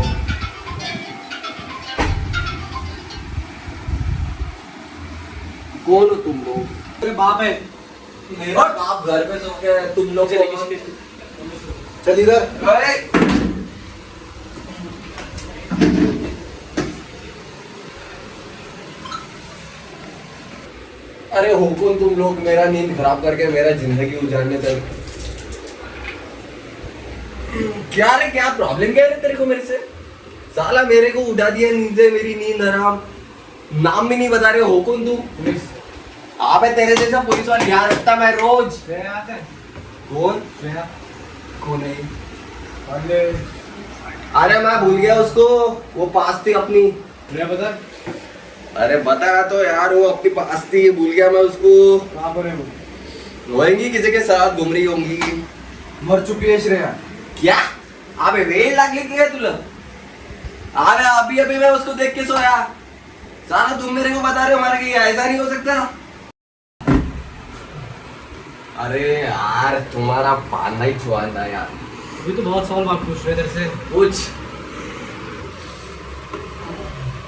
कौन हो तुम लोग? तेरे बाप है। मेरा बाप घर पे सो के, तुम लोग चल इधर। अरे हो कौन तुम लोग, मेरा नींद खराब करके मेरा जिंदगी उजाड़ने तक। क्या रे, क्या प्रॉब्लम क्या है तेरे को मेरे से? साला मेरे को उठा दिया नींद से, मेरी नींद हराम। नाम भी नहीं बता रहे हो कौन तू? अबे तेरे जैसा पुलिस वाला यहाँ रखता मैं रोज। कौन कौन है? अरे मैं भूल गया उसको, वो पास थी अपनी। बता। अरे बता तो यार, वो अपनी पास थी, भूल गया मैं उसको। कहाँ पर है वो? होएंगी किसी के साथ घूम रही होंगी। मर चुकी है श्रेया। क्या? अबे वेल लागली की है तुला? अरे अभी अभी मैं उसको देख के सोया। साला तुम मेरे को बता रहे हो हमारे कि ऐसा नहीं हो सकता? अरे यार तुम्हारा पाना ही छुआता है यार। अभी तो बहुत सवाल बात पूछ रहे तेरे से। पूछ।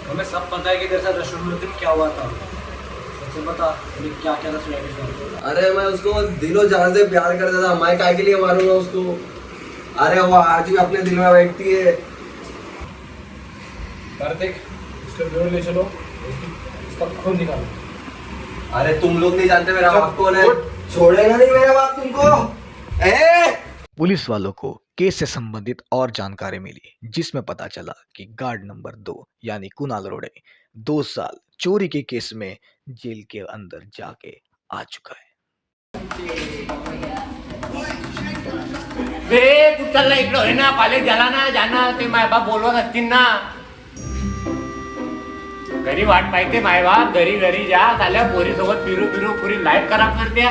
हमें सब पता है कि तेरे साथ रेस्टोरेंट में दिन क्या हुआ था। सच बता, क्या क्या था श्रेया के साथ? अरे मैं उसको दिलो जान से प्यार करता था, मैं काय के लिए मारूंगा उसको? अरे वो आज भी अपने दिल में बैठती है। कार्तिक, उसके ब्यूरो ले चलो, उसका खून निकालो। अरे तुम लोग नहीं जानते मेरा बाप कौन है। छोड़ेगा नहीं मेरा बाप तुमको। पुलिस वालों को केस से संबंधित और जानकारी मिली, जिसमें पता चला कि गार्ड नंबर 2 यानी कुणाल रोड़े 2 साल चोरी के केस में जेल के अंदर जाके आ चुका है। तू चल इकडं होय ना, कॉलेज झाला ना, जाना ते माय बाप बोलवत असतील ना. घरी वाट पाहिजे माय बाप, घरी घरी जा, झाल्या पोरी सोबत फिरू फिरू पुरी लाईफ खराब करते.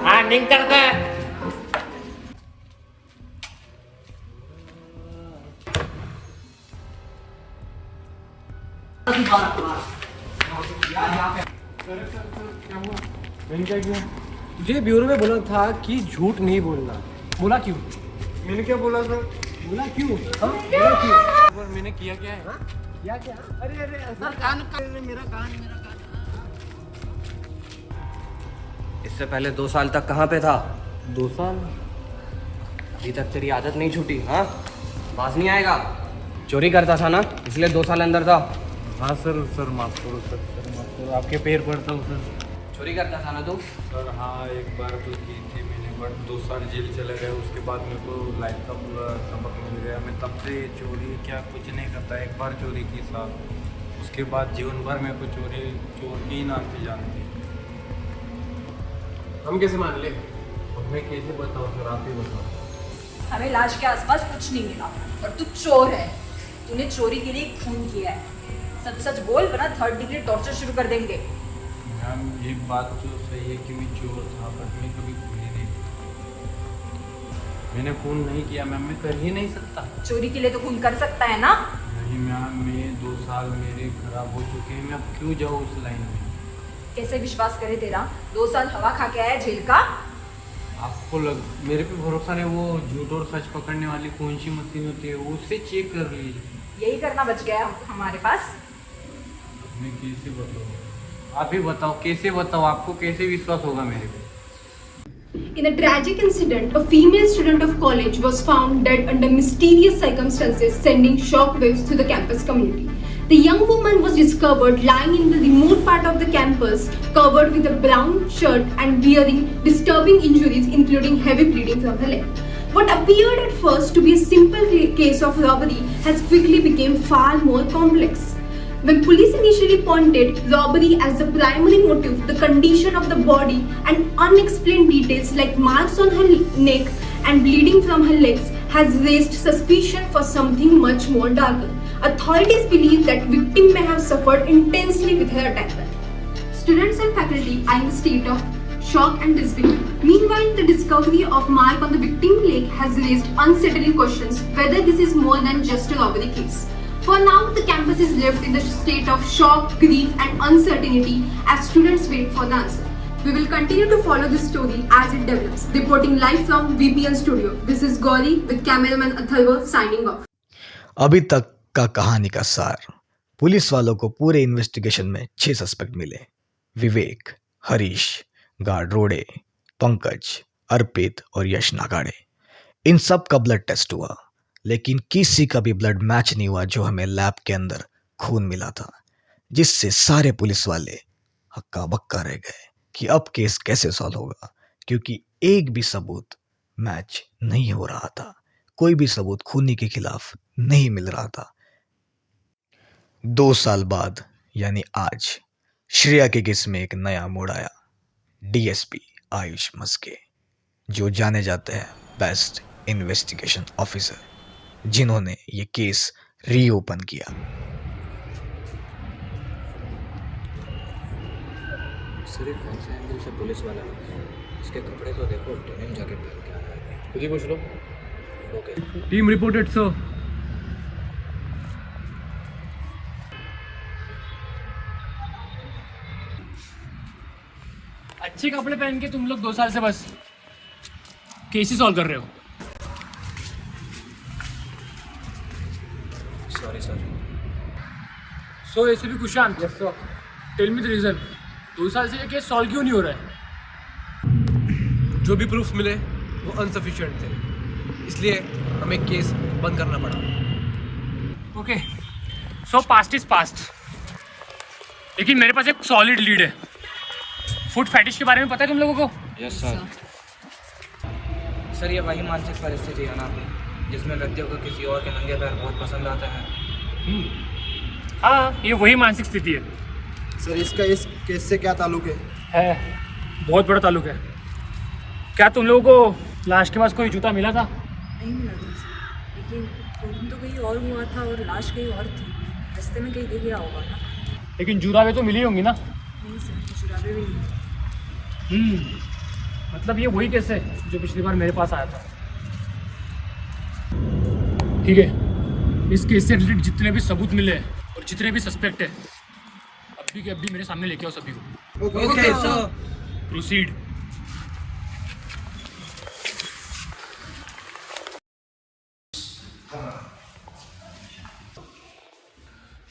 हा निघ तर काय. तुझे ब्यूरो में बोला था कि झूठ नहीं बोलना. बोला क्यों? मैंने क्या बोला था? बोला क्यों? बोला क्यों? मैंने किया क्या है? किया क्या? अरे अरे सर कान मेरा कान. इससे पहले 2 साल तक कहाँ पे था? 2 साल? अभी तक तेरी आदत नहीं छूटी? हाँ, बाज नहीं आएगा? चोरी करता था ना, इसलिए 2 साल अंदर था. हाँ सर माफ करो सर माफ करो, आपके पैर पड़ता हूँ सर. चोरी करता था ना तू? सर हाँ, एक बार तो की थी मैंने, बट 2 साल जेल चले गए. उसके बाद मेरे को लाइफ का पूरा सबक मिल गया. मैं तब से चोरी क्या कुछ नहीं करता. एक बार चोरी की साहब, उसके बाद जीवन भर मेरे को चोर की ही नाम से जानते हैं। हम कैसे मान ले? और मैं कैसे बताऊँ सर, आप ही बताओ। हमें लाश के आसपास कुछ नहीं मिला और तू चोर है। तूने चोरी के लिए खून किया है। सच सच बोल, वरना 3rd डिग्री टॉर्चर शुरू कर देंगे। मैम ये बात तो सही है कि मैं चोर था, बट मैं कभी खून ही नहीं मैंने खून नहीं किया मैम, मैं कर ही नहीं सकता। चोरी के लिए तो खून कर सकता है ना? नहीं मैम, मैं 2 साल मेरे खराब हो चुके हैं, मैं अब क्यों जाऊँ उस लाइन में? कैसे विश्वास करे तेरा? 2 साल हवा खा के आया जेल का। आपको मेरे पे भरोसा नहीं? वो झूठ और सच पकड़ने वाली कौन सी मशीन होती है, उससे चेक कर लीजिए। यही करना बच गया हमारे पास। मैं कैसे बताऊँ? आप ही बताओ, कैसे बताओ? आपको कैसे विश्वास होगा मेरे पे? In a tragic incident, a female student of college was found dead under mysterious circumstances, sending shockwaves through the campus community. The young woman was discovered lying in the remote part of the campus, covered with a brown shirt and wearing disturbing injuries, including heavy bleeding from her leg. What appeared at first to be a simple case of robbery has quickly become far more complex. When police initially pointed robbery as the primary motive, the condition of the body and unexplained details like marks on her neck and bleeding from her legs has raised suspicion for something much more darker. Authorities believe that victim may have suffered intensely with her attacker. Students and faculty are in a state of shock and disbelief. Meanwhile, the discovery of mark on the victim's leg has raised unsettling questions whether this is more than just a robbery case. For now, the campus is left in the state of shock, grief and uncertainty as students wait for the answer. We will continue to follow this story as it develops. Reporting live from VPN Studio, this is Gauri with cameraman Atharva signing off. अभी तक का कहानी का सार। Police वालों को पूरे investigation में 6 सस्पेक्ट मिले। विवेक, हरीश, गार्ड रोड़े, पंकज, अर्पित और यश नागाड़े। इन सब का ब्लड टेस्ट हुआ, लेकिन किसी का भी ब्लड मैच नहीं हुआ जो हमें लैब के अंदर खून मिला था, जिससे सारे पुलिस वाले हक्का बक्का रह गए कि अब केस कैसे सॉल्व होगा, क्योंकि एक भी सबूत मैच नहीं हो रहा था। कोई भी सबूत खूनी के खिलाफ नहीं मिल रहा था। 2 साल बाद यानी आज श्रेया के केस में एक नया मोड़ आया। डीएसपी आयुष मस्के, जो जाने जाते हैं बेस्ट इन्वेस्टिगेशन ऑफिसर, जिन्होंने ये केस रीओपन किया। सर ये कौन से एंगल से पुलिस वाला लगता है? इसके कपड़े तो देखो, डेनिम जैकेट पहन के आया है। खुद ही पूछ लो। ओके। Team reported sir. अच्छे कपड़े पहन के तुम लोग 2 साल से बस केस ही सॉल्व कर रहे हो। Sorry sir. सो ऐसे भी Kushant, tell me the reason, 2 साल से ये केस सॉल्व क्यों नहीं हो रहा है? जो भी प्रूफ मिले वो अनसफिशिएंट थे, इसलिए हमें केस बंद करना पड़ा। Okay, so past is past, लेकिन मेरे पास एक सॉलिड लीड है। फूड फैटिश के बारे में पता है तुम लोगों को? Yes sir. सर ये वही मानसिक परिस्थिति है ना, जिसमें व्यक्तियों को किसी और के नंगे पैर बहुत पसंद आते हैं। हाँ, ये वही मानसिक स्थिति है। सर इसका इस केस से क्या ताल्लुक है? बहुत बड़ा ताल्लुक है। क्या तुम लोगों को लाश के पास कोई जूता मिला था? नहीं मिला था सर, लेकिन खून तो कहीं और हुआ था और लाश कहीं और थी। रास्ते में कहीं दिख गया होगा ना। लेकिन जुराबे तो मिली होंगी ना? नहीं सर, जुराबे भी नहीं। मतलब ये वही केस है जो पिछली बार मेरे पास आया था। ठीक है, इस केस से रिलेटेड जितने भी सबूत मिले और जितने भी सस्पेक्ट है, अभी के अभी मेरे सामने लेके आओ सभी को। Okay sir. प्रोसीड।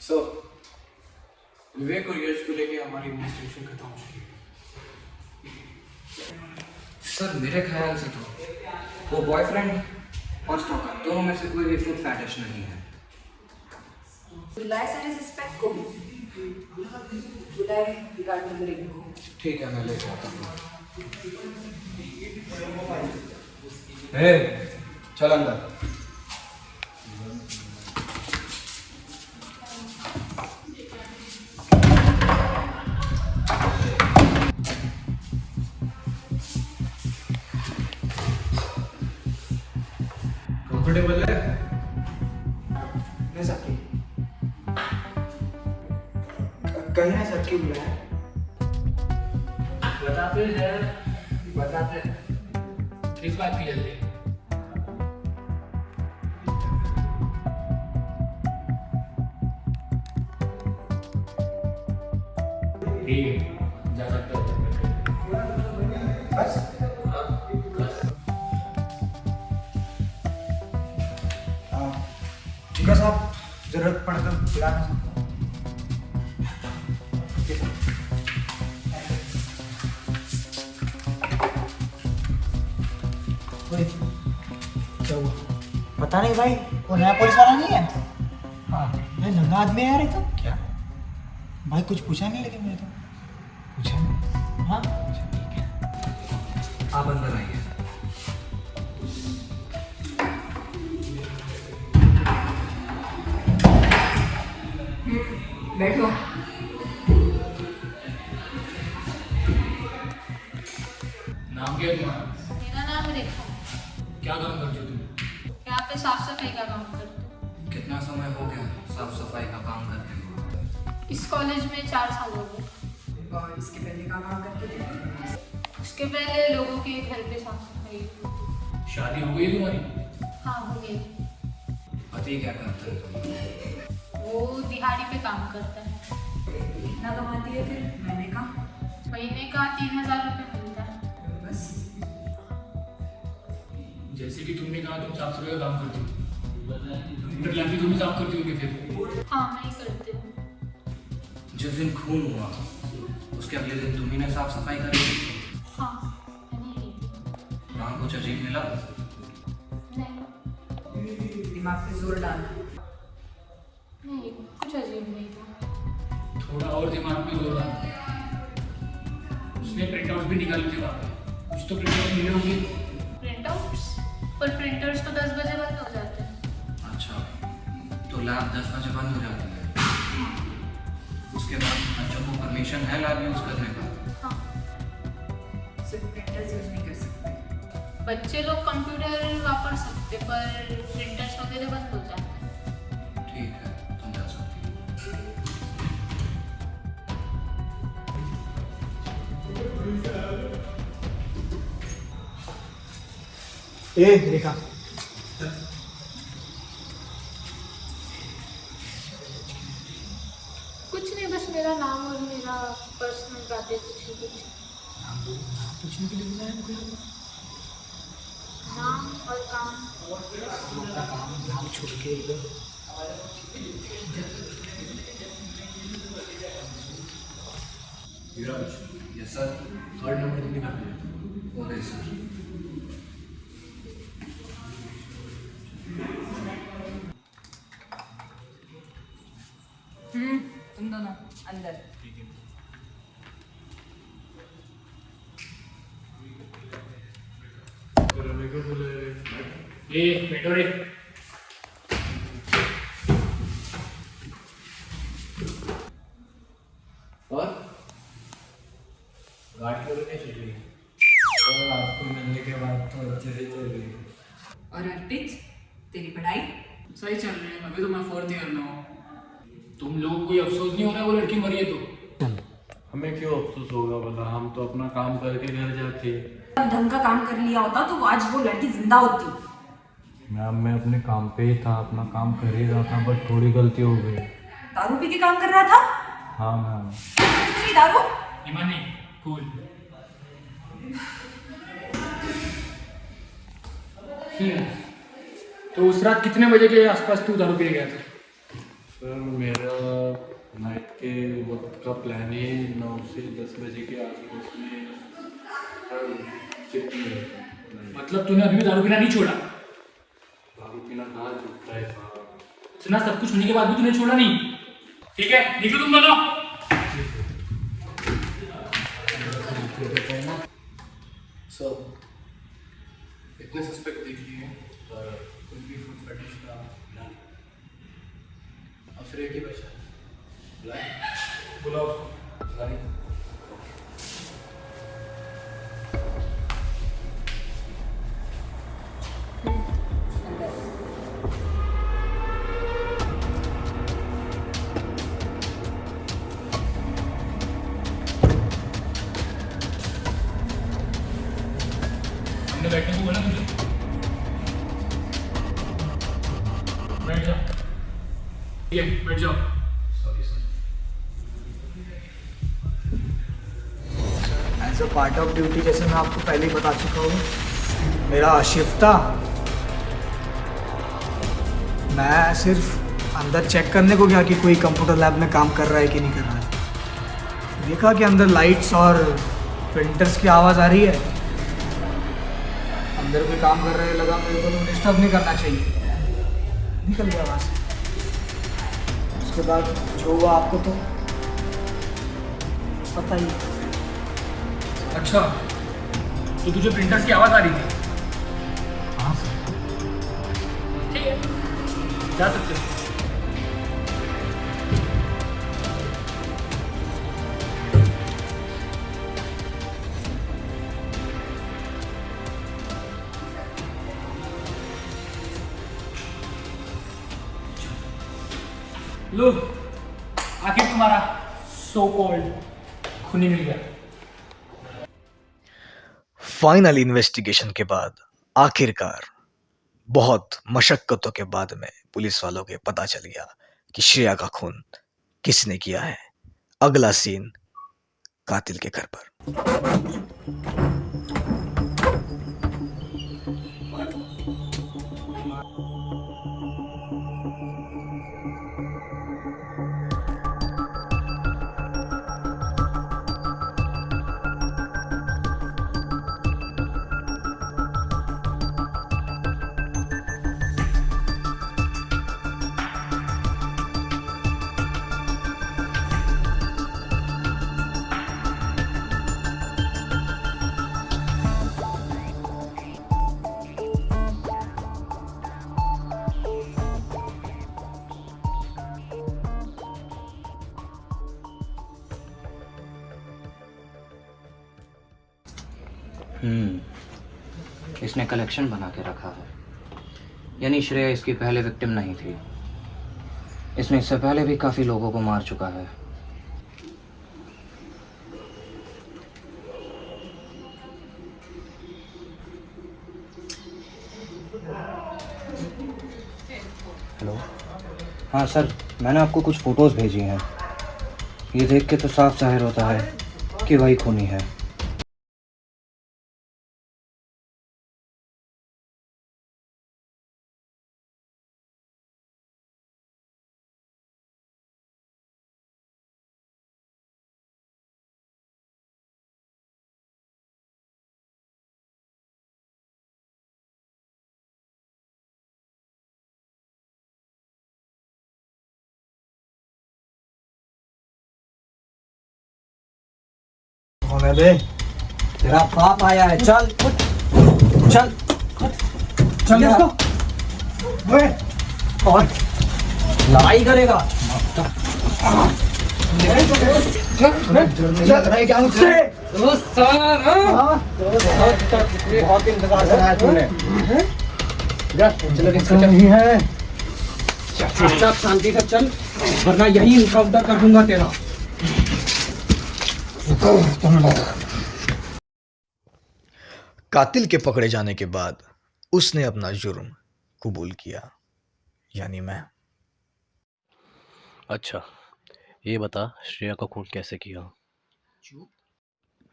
सो विवेक और यश को लेके हमारी इन्वेस्टिगेशन खत्म हो चुकी है। सर मेरे ख्याल से तो वो बॉयफ्रेंड और स्टॉकर दोनों में से कोई भी फूड फैटिश नहीं है। बुलाए सारे सस्पेक्ट को, बुलाए गार्ड नंबर 1 को। ठीक है, मैं लेके आता हूँ। चल अंदर। कंफर्टेबल है? नहीं सर कहीं ना सर की बुलाया बताते हैं किस बात की जल्दी? ठीक है, जा सकते हो। बस ठीक है साहब, जरूरत पड़े तो बुला सकता हूँ। क्या हुआ? पता नहीं भाई, वो नया पुलिस वाला नहीं है? हाँ भाई, नंगा आदमी है यार ये तो। क्या भाई, कुछ पूछा नहीं लेकिन मैं तो पूछा नहीं। हाँ ठीक है, आप अंदर आइए। बैठो। नाम क्या है तुम्हारा? मेरा नाम रेखा। क्या काम करते हो तुम? यहाँ पे साफ सफाई का काम करती हूँ। कितना समय हो गया साफ सफाई का काम करते हुए? इस कॉलेज में 4 साल हो गए। और इसके पहले क्या काम करते थे? उसके पहले लोगों के घर पे साफ सफाई। शादी हो गई तुम्हारी? हाँ हो गई। पति क्या करते हैं तुम? वो दिहाड़ी पे काम करता है। कितना कमाती है फिर महीने का? महीने का 3000 रुपये मिलता है। बस। जैसे कि तुमने कहा तुम साफ सफाई का काम करती हो, कंप्यूटर लैब भी तुम ही साफ करती होगी फिर? हाँ मैं ही करती हूँ। जिस दिन खून हुआ उसके अगले दिन तुम्ही ने साफ सफाई करी? हाँ मैंने ही की। वहाँ कुछ अजीब मिला? नहीं। दिमाग पे जोर डाल। नहीं कुछ अजीब नहीं था। थोड़ा और दिमाग में जोर डाल। उसने प्रिंट आउट भी निकाले थे वहाँ पे, कुछ तो प्रिंट आउट मिले होंगे। Print outs? पर प्रिंटर्स तो 10 बजे बंद हो जाते हैं। अच्छा, तो लैब 10 बजे बंद हो जाती है? उसके बाद बच्चों को परमिशन है लैब यूज करने का? हाँ। सिर्फ प्रिंटर्स यूज नहीं कर सकते। बच्चे लोग कंप्यूटर वापर सकते पर प्रिंटर्स वगैरह बंद हो जाते हैं। ठीक है, तुम जा सकती हो। ए रेखा, कुछ नहीं, बस मेरा नाम और मेरा पर्सनल बातें कुछ। पूछने के लिए बुलाया मुझे। नाम और काम। नाम छोड़ के इधर। Yuvraj. Yes sir. Third number तुमने कहा है? Okay sir. तुम दोनों अंदर। ए बैठो रे। और गाड़ी तो नहीं चल रही है? और आपको मिलने के बाद तो अच्छे से चल रही है। और अर्पित, तेरी पढ़ाई? सही चल रही है, अभी तो मैं 4th ईयर में हूँ। तुम लोगों को कोई अफसोस नहीं हो रहा वो लड़की मरी है तो? हमें क्यों अफसोस होगा भला, हम तो अपना काम करके घर जाते। ढंग का काम कर लिया होता तो आज वो लड़की जिंदा होती। मैम मैं अपने काम पे ही था, अपना काम कर ही रहा था, बट थोड़ी गलती हो गई। दारू पी के काम कर रहा था? हाँ मैम। तेरी दारू? ईमानी कूल। तो उस रात कितने बजे के आसपास तू दारू पीने गया था? सर मेरा नाइट के वक्त का प्लान ही 9 से 10 बजे के आसपास में मतलब तूने अभी भी दारू पीना नहीं छोड़ा? दारू पीना कहाँ छूटता है साहब। इतना सब कुछ होने के बाद भी तूने छोड़ा नहीं? ठीक है, निकलो तुम दोनों। सर इतने सस्पेक्ट देख लिए पर कुछ भी फूड फेटिश का मिला नहीं। अब फिर एक ही बचा, बुलाओ उसको। बुलाइए। बोला मुझे? बैठ जाओ। ये बैठ जाओ। As a part of duty, जैसे मैं आपको पहले ही बता चुका हूँ, मेरा शिफ्ट था। मैं सिर्फ अंदर चेक करने को गया कि कोई कंप्यूटर लैब में काम कर रहा है कि नहीं कर रहा है। देखा कि अंदर लाइट्स और प्रिंटर्स की आवाज़ आ रही है। अंदर कोई काम कर रहे हैं, लगा मेरे को तो डिस्टर्ब नहीं करना चाहिए, निकल गया वहाँ से। उसके बाद जो हुआ आपको तो पता ही है। अच्छा, तो तुझे प्रिंटर्स की आवाज़ आ रही थी? हाँ सर। ठीक है, जा सकते हो। लो, आखिर तुम्हारा सो कॉल्ड खूनी मिल गया। फाइनल इन्वेस्टिगेशन के बाद आखिरकार बहुत मशक्कतों के बाद में पुलिस वालों के पता चल गया कि श्रेया का खून किसने किया है। अगला सीन कातिल के घर पर। इसने कलेक्शन बना के रखा है, यानी श्रेया इसकी पहले विक्टिम नहीं थी। इसने इससे पहले भी काफ़ी लोगों को मार चुका है। हेलो, हाँ सर, मैंने आपको कुछ फ़ोटोज़ भेजी हैं। ये देख के तो साफ जाहिर होता है कि वही खूनी है। कौन है बे? तेरा बाप आया है। चल उठ, चल चल इसको। वे और लड़ाई करेगा? लग रहा है क्या मुझसे? बहुत इंतजार करा है तूने। चलो नहीं है, चुपचाप शांति से चल, वरना यही इनकाउंटर कर दूंगा तेरा। कातिल के पकड़े जाने के बाद उसने अपना जुर्म कबूल किया, यानी मैं। अच्छा, ये बता श्रेया का खून कैसे किया?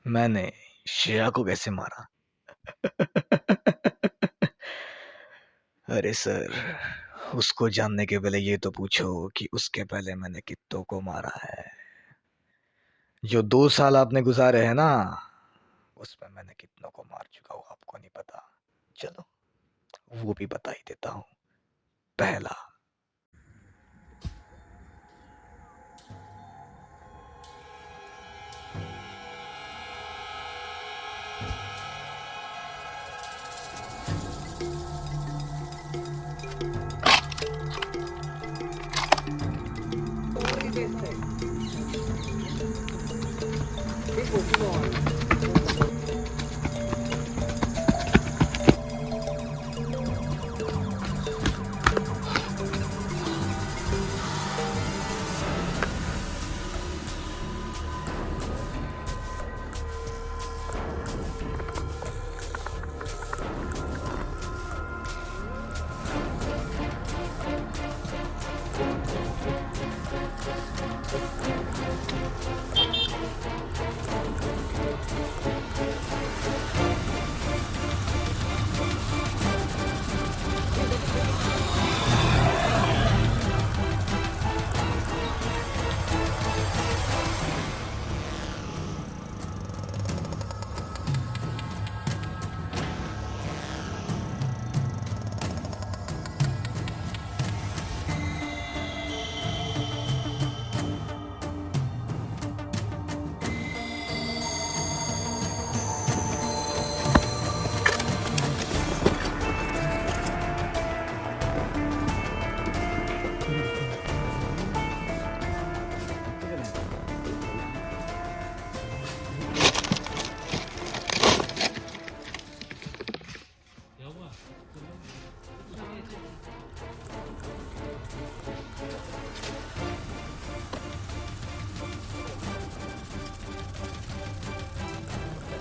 मैंने श्रेया को कैसे मारा? अरे सर, उसको जानने के पहले ये तो पूछो कि उसके पहले मैंने कितनों को मारा है। जो 2 साल आपने गुजारे हैं ना, उसमें मैंने कितनों को मार चुका हूँ आपको नहीं पता। चलो वो भी बता ही देता हूँ। पहला,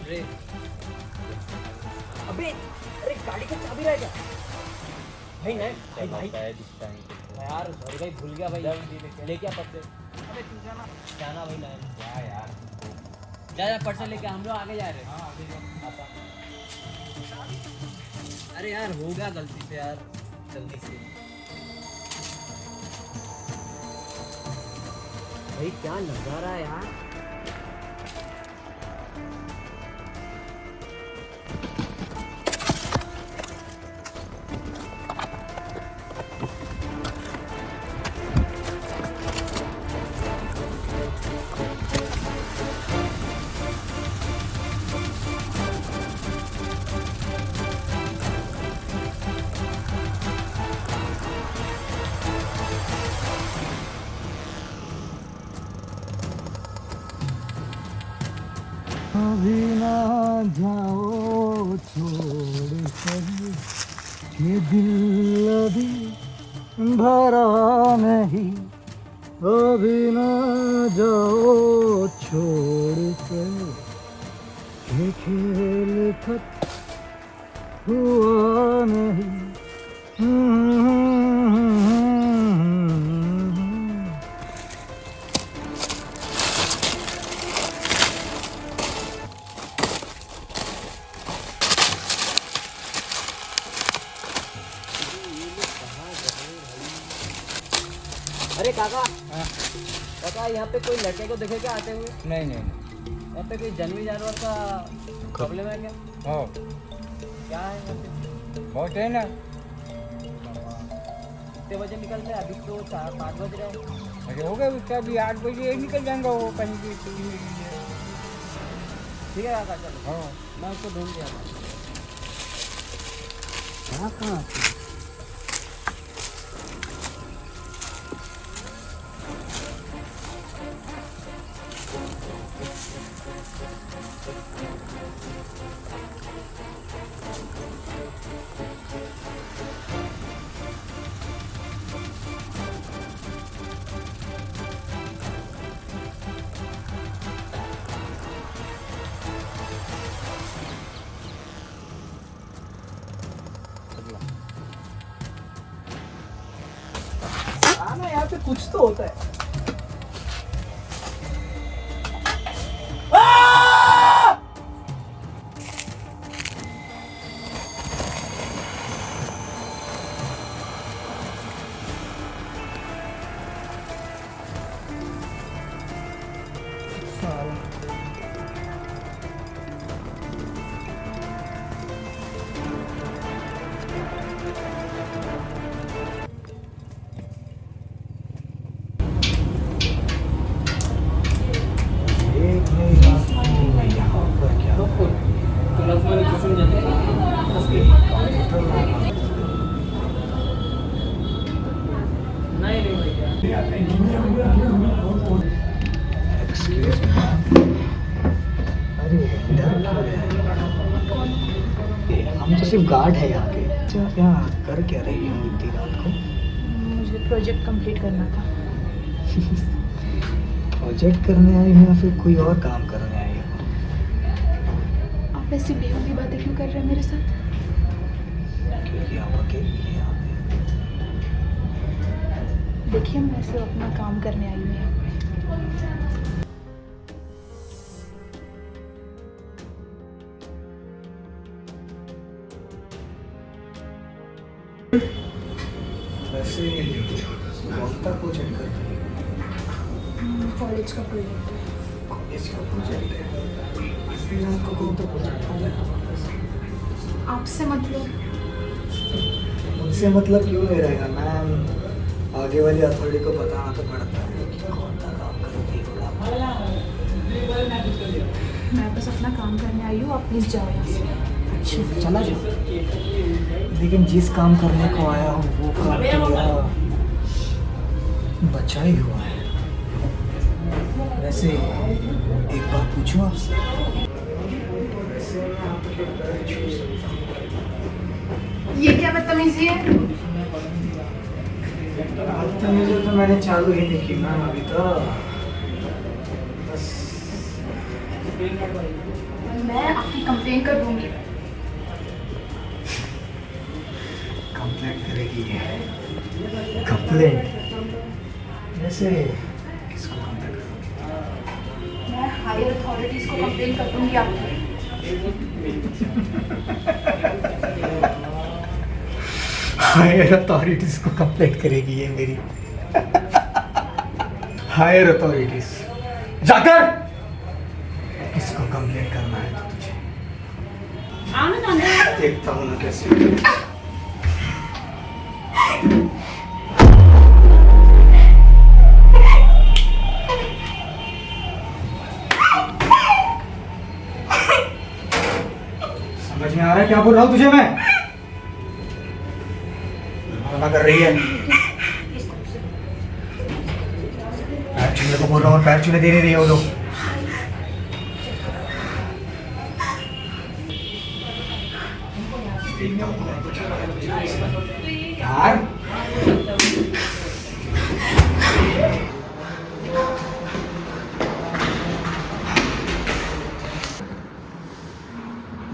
अरे अरे गाड़ी का चाबी रह गया भाई। नहीं भाई यार सॉरी भाई, भूल गया भाई। लेके आ पर्स। अबे तू जाना भाई। नहीं क्या यार, जा पर्स लेके, हम लोग आगे जा रहे हैं। अरे यार हो गया गलती से यार, जल्दी से। भाई क्या नजारा है यार। अभी ना जाओ छोड़ कर, ये दिल अभी भरा नहीं। अभी ना जाओ छोड़ कर, ये खेल खत्म हुआ नहीं। अरे काका काका, यहाँ पे कोई लड़के को देखे क्या आते हुए? नहीं यहाँ पे कोई जंगली जानवर का प्रॉब्लम है क्या? हाँ क्या है यहाँ पे? बहुत है ना। कितने बजे निकलते हैं? अभी तो 4-5 बज रहे हैं। अरे हो गया उसका भी 8 बजे निकल जाएगा वो कहीं भी। ठीक है काका, चलो। हाँ मैं उसको ढूंढ के आता हूँ। कहाँ ना, यहाँ पे कुछ तो होता है। हम तो सिर्फ गार्ड है यहाँ के। अच्छा क्या कर क्या रही हो इतनी रात को? मुझे प्रोजेक्ट कंप्लीट करना था। प्रोजेक्ट करने आई हो या फिर कोई और काम करने आई हो? आप ऐसी बेहुदी बातें क्यों कर रहे हैं मेरे साथ? क्योंकि आप अकेली हैं यहाँ पे। देखिए मैं सिर्फ अपना काम करने आई हूँ यहाँ पे। वैसे कौन सा प्रोजेक्ट करते हैं? कॉलेज का प्रोजेक्ट है। कॉलेज का प्रोजेक्ट है? फिर आपको कौन सा प्रोजेक्ट है? आपसे मतलब? मुझसे मतलब क्यों नहीं रहेगा मैम? आगे वाली अथॉरिटी को बताना तो पड़ता है कि कौन सा काम करती है। मैं बस अपना काम करने आई हूँ, आप प्लीज़ जाओ यहाँ से। अच्छा चला जाओ, लेकिन जिस काम करने को आया हूँ वो काम तो मेरा बचा ही हुआ है। वैसे एक बात पूछूं आपसे? वैसे मैं आपके पैर छू सकता हूं? ये क्या बदतमीजी है? बदतमीजी तो मैंने चालू ही नहीं की मैम अभी तो। बस मैं आपकी कंप्लेन कर दूंगी। कंप्लेंट करेगी ये? कंप्लेंट? वैसे किसको कंप्लेंट करोगी? मैं हायर अथॉरिटीज को कंप्लेन कर दूंगी आपकी। हायर अथॉरिटीज को कंप्लेंट करेगी ये मेरी? हायर अथॉरिटीज जाकर किसको कंप्लेंट करना है तो तुझे देखता हूँ ना कैसे। समझ में आ रहा है क्या बोल रहा हूँ तुझे मैं? मना कर रही है। पैर छूने को बोल रहा हूँ और पैर छूने दे नहीं रही है वो लोग। यार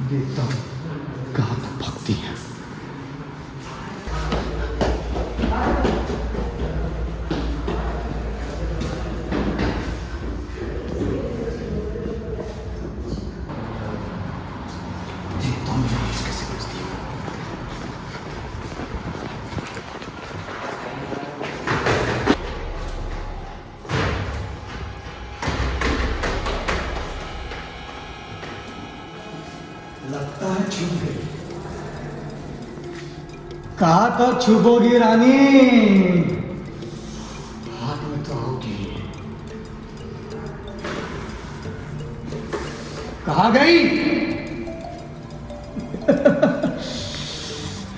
देखता हूँ कहाँ तक भागती है। देखता हूँ यहाँ से कैसे बचती है। लगता है छुप गई। कहा था छुपोगी रानी, हाथ में तो होगी। कहा गई?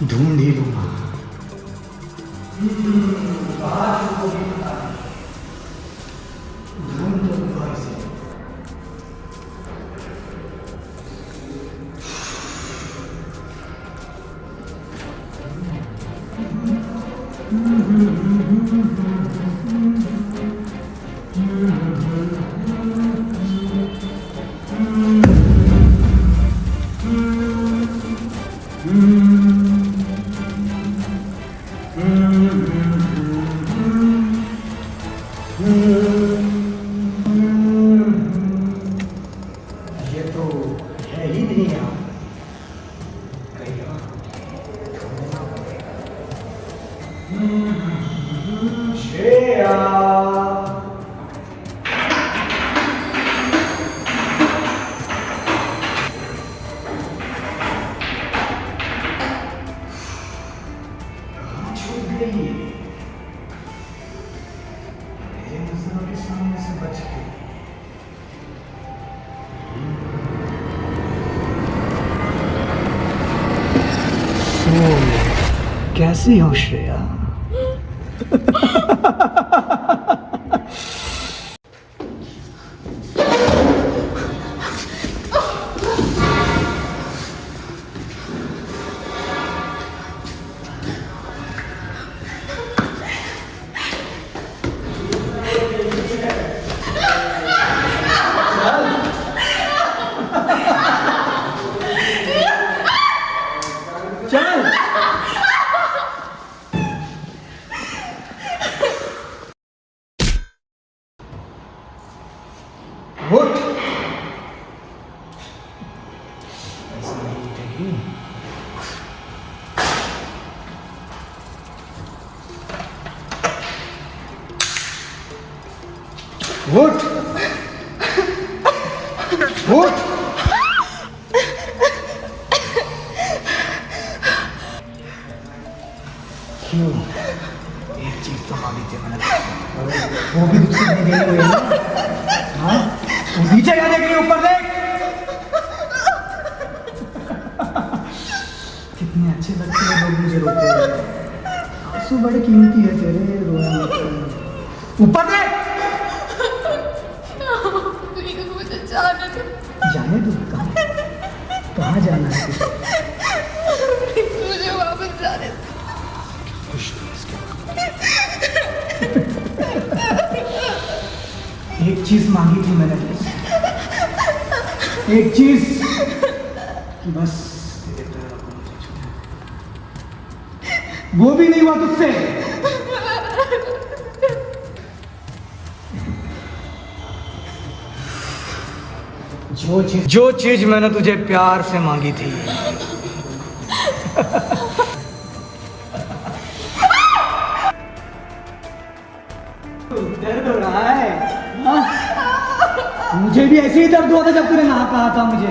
ढूंढ ही लूंगा। कहाँ छुपोगी पता नहीं। ढूंढ तो लूंगा इसे। ये तो है ही नहीं यहाँ। कहीं यहाँ ढूंढना पड़ेगा। श्रेया कहाँ छुप गई ये? मेरे नजरों के सामने से बच गई। कैसी हो श्रेया? चल उठ। ऐसे नहीं उठेगी। उठ उठ। क्यों? एक चीज तो मांगी थी मैंने तुझसे। वो भी तुझसे नहीं देनी हुई ना? हाँ? तू नीचे क्या देख रही है? ऊपर देख। कितने अच्छे लगते हैं लोग मुझे रोते हुए। आंसू बड़े कीमती है तेरे, रोया मत। ऊपर देख। मुझे जाने दो। जाने दो? कहाँ जाना है तुझे? मुझे वापस जाने दो। एक चीज मांगी थी मैंने तुझसे। एक चीज कि बस तेरे पैरों को मुझे छूना, वो भी नहीं हुआ तुझसे। जो चीज मैंने तुझे प्यार से मांगी थी, दर्द हो रहा है? हाँ? मुझे भी ऐसे ही दर्द हुआ था जब तूने ना कहा था मुझे।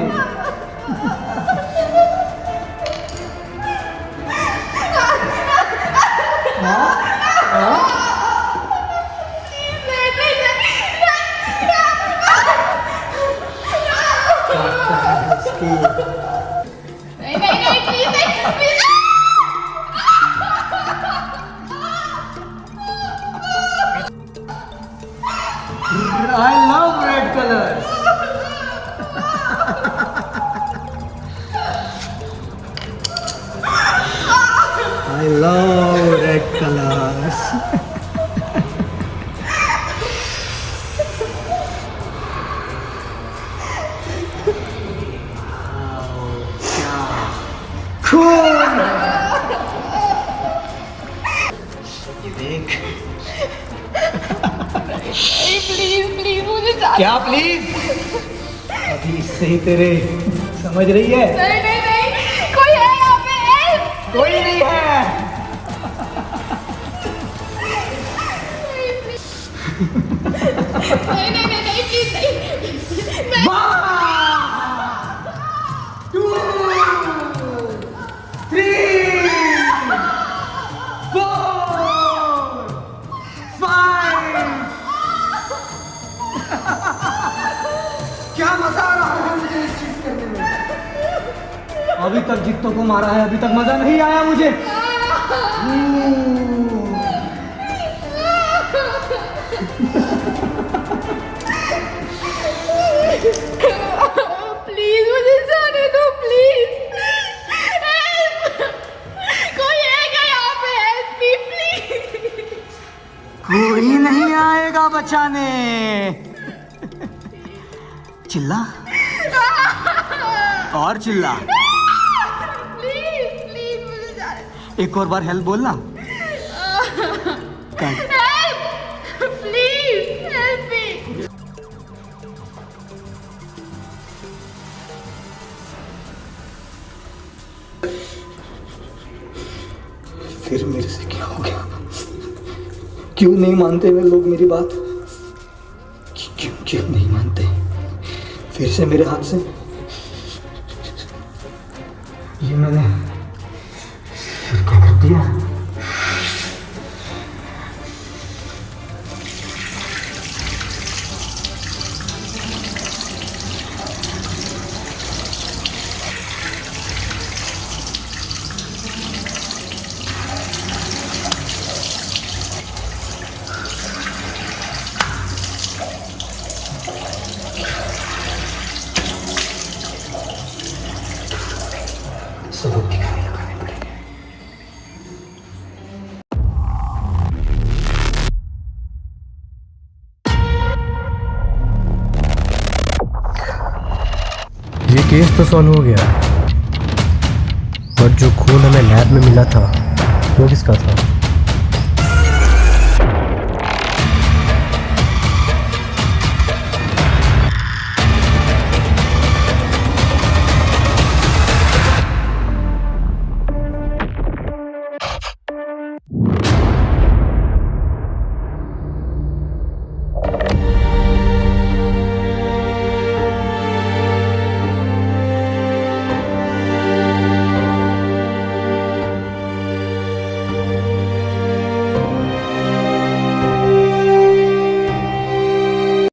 हाँ? हाँ? नहीं नहीं नहीं please please I love red colors. I love red colors. खून ये देख। प्लीज प्लीज मुझे क्या प्लीज? अभी इससे ही तेरे समझ रही है? नहीं नहीं नहीं कोई है यहाँ पे हेल्प कोई नहीं है। नहीं नहीं नहीं नहीं प्लीज नहीं। 1 2 3 4 5 क्या मजा आ रहा है मुझे इस चीज करने में। अभी तक जित्तों को मारा है, अभी तक मजा नहीं आया मुझे। प्लीज मुझे जाने दो प्लीज। हेल्प कोई है क्या यहाँ पे? Help me please. कोई नहीं आएगा बचाने। चिल्ला और चिल्ला। प्लीज प्लीज मुझे जाने दो। एक और बार हेल्प बोलना। Help please help me. फिर मेरे से क्या हो गया? क्यों नहीं मानते वे लोग मेरी बात? क्यों क्यों नहीं मानते? फिर से मेरे हाथ से ये मैंने फिर क्या कर दिया? सबूत दिखाने लगाने पड़ेंगे। ये केस तो सॉल्व हो गया, बट जो खून हमें लैब में मिला था वो किसका था?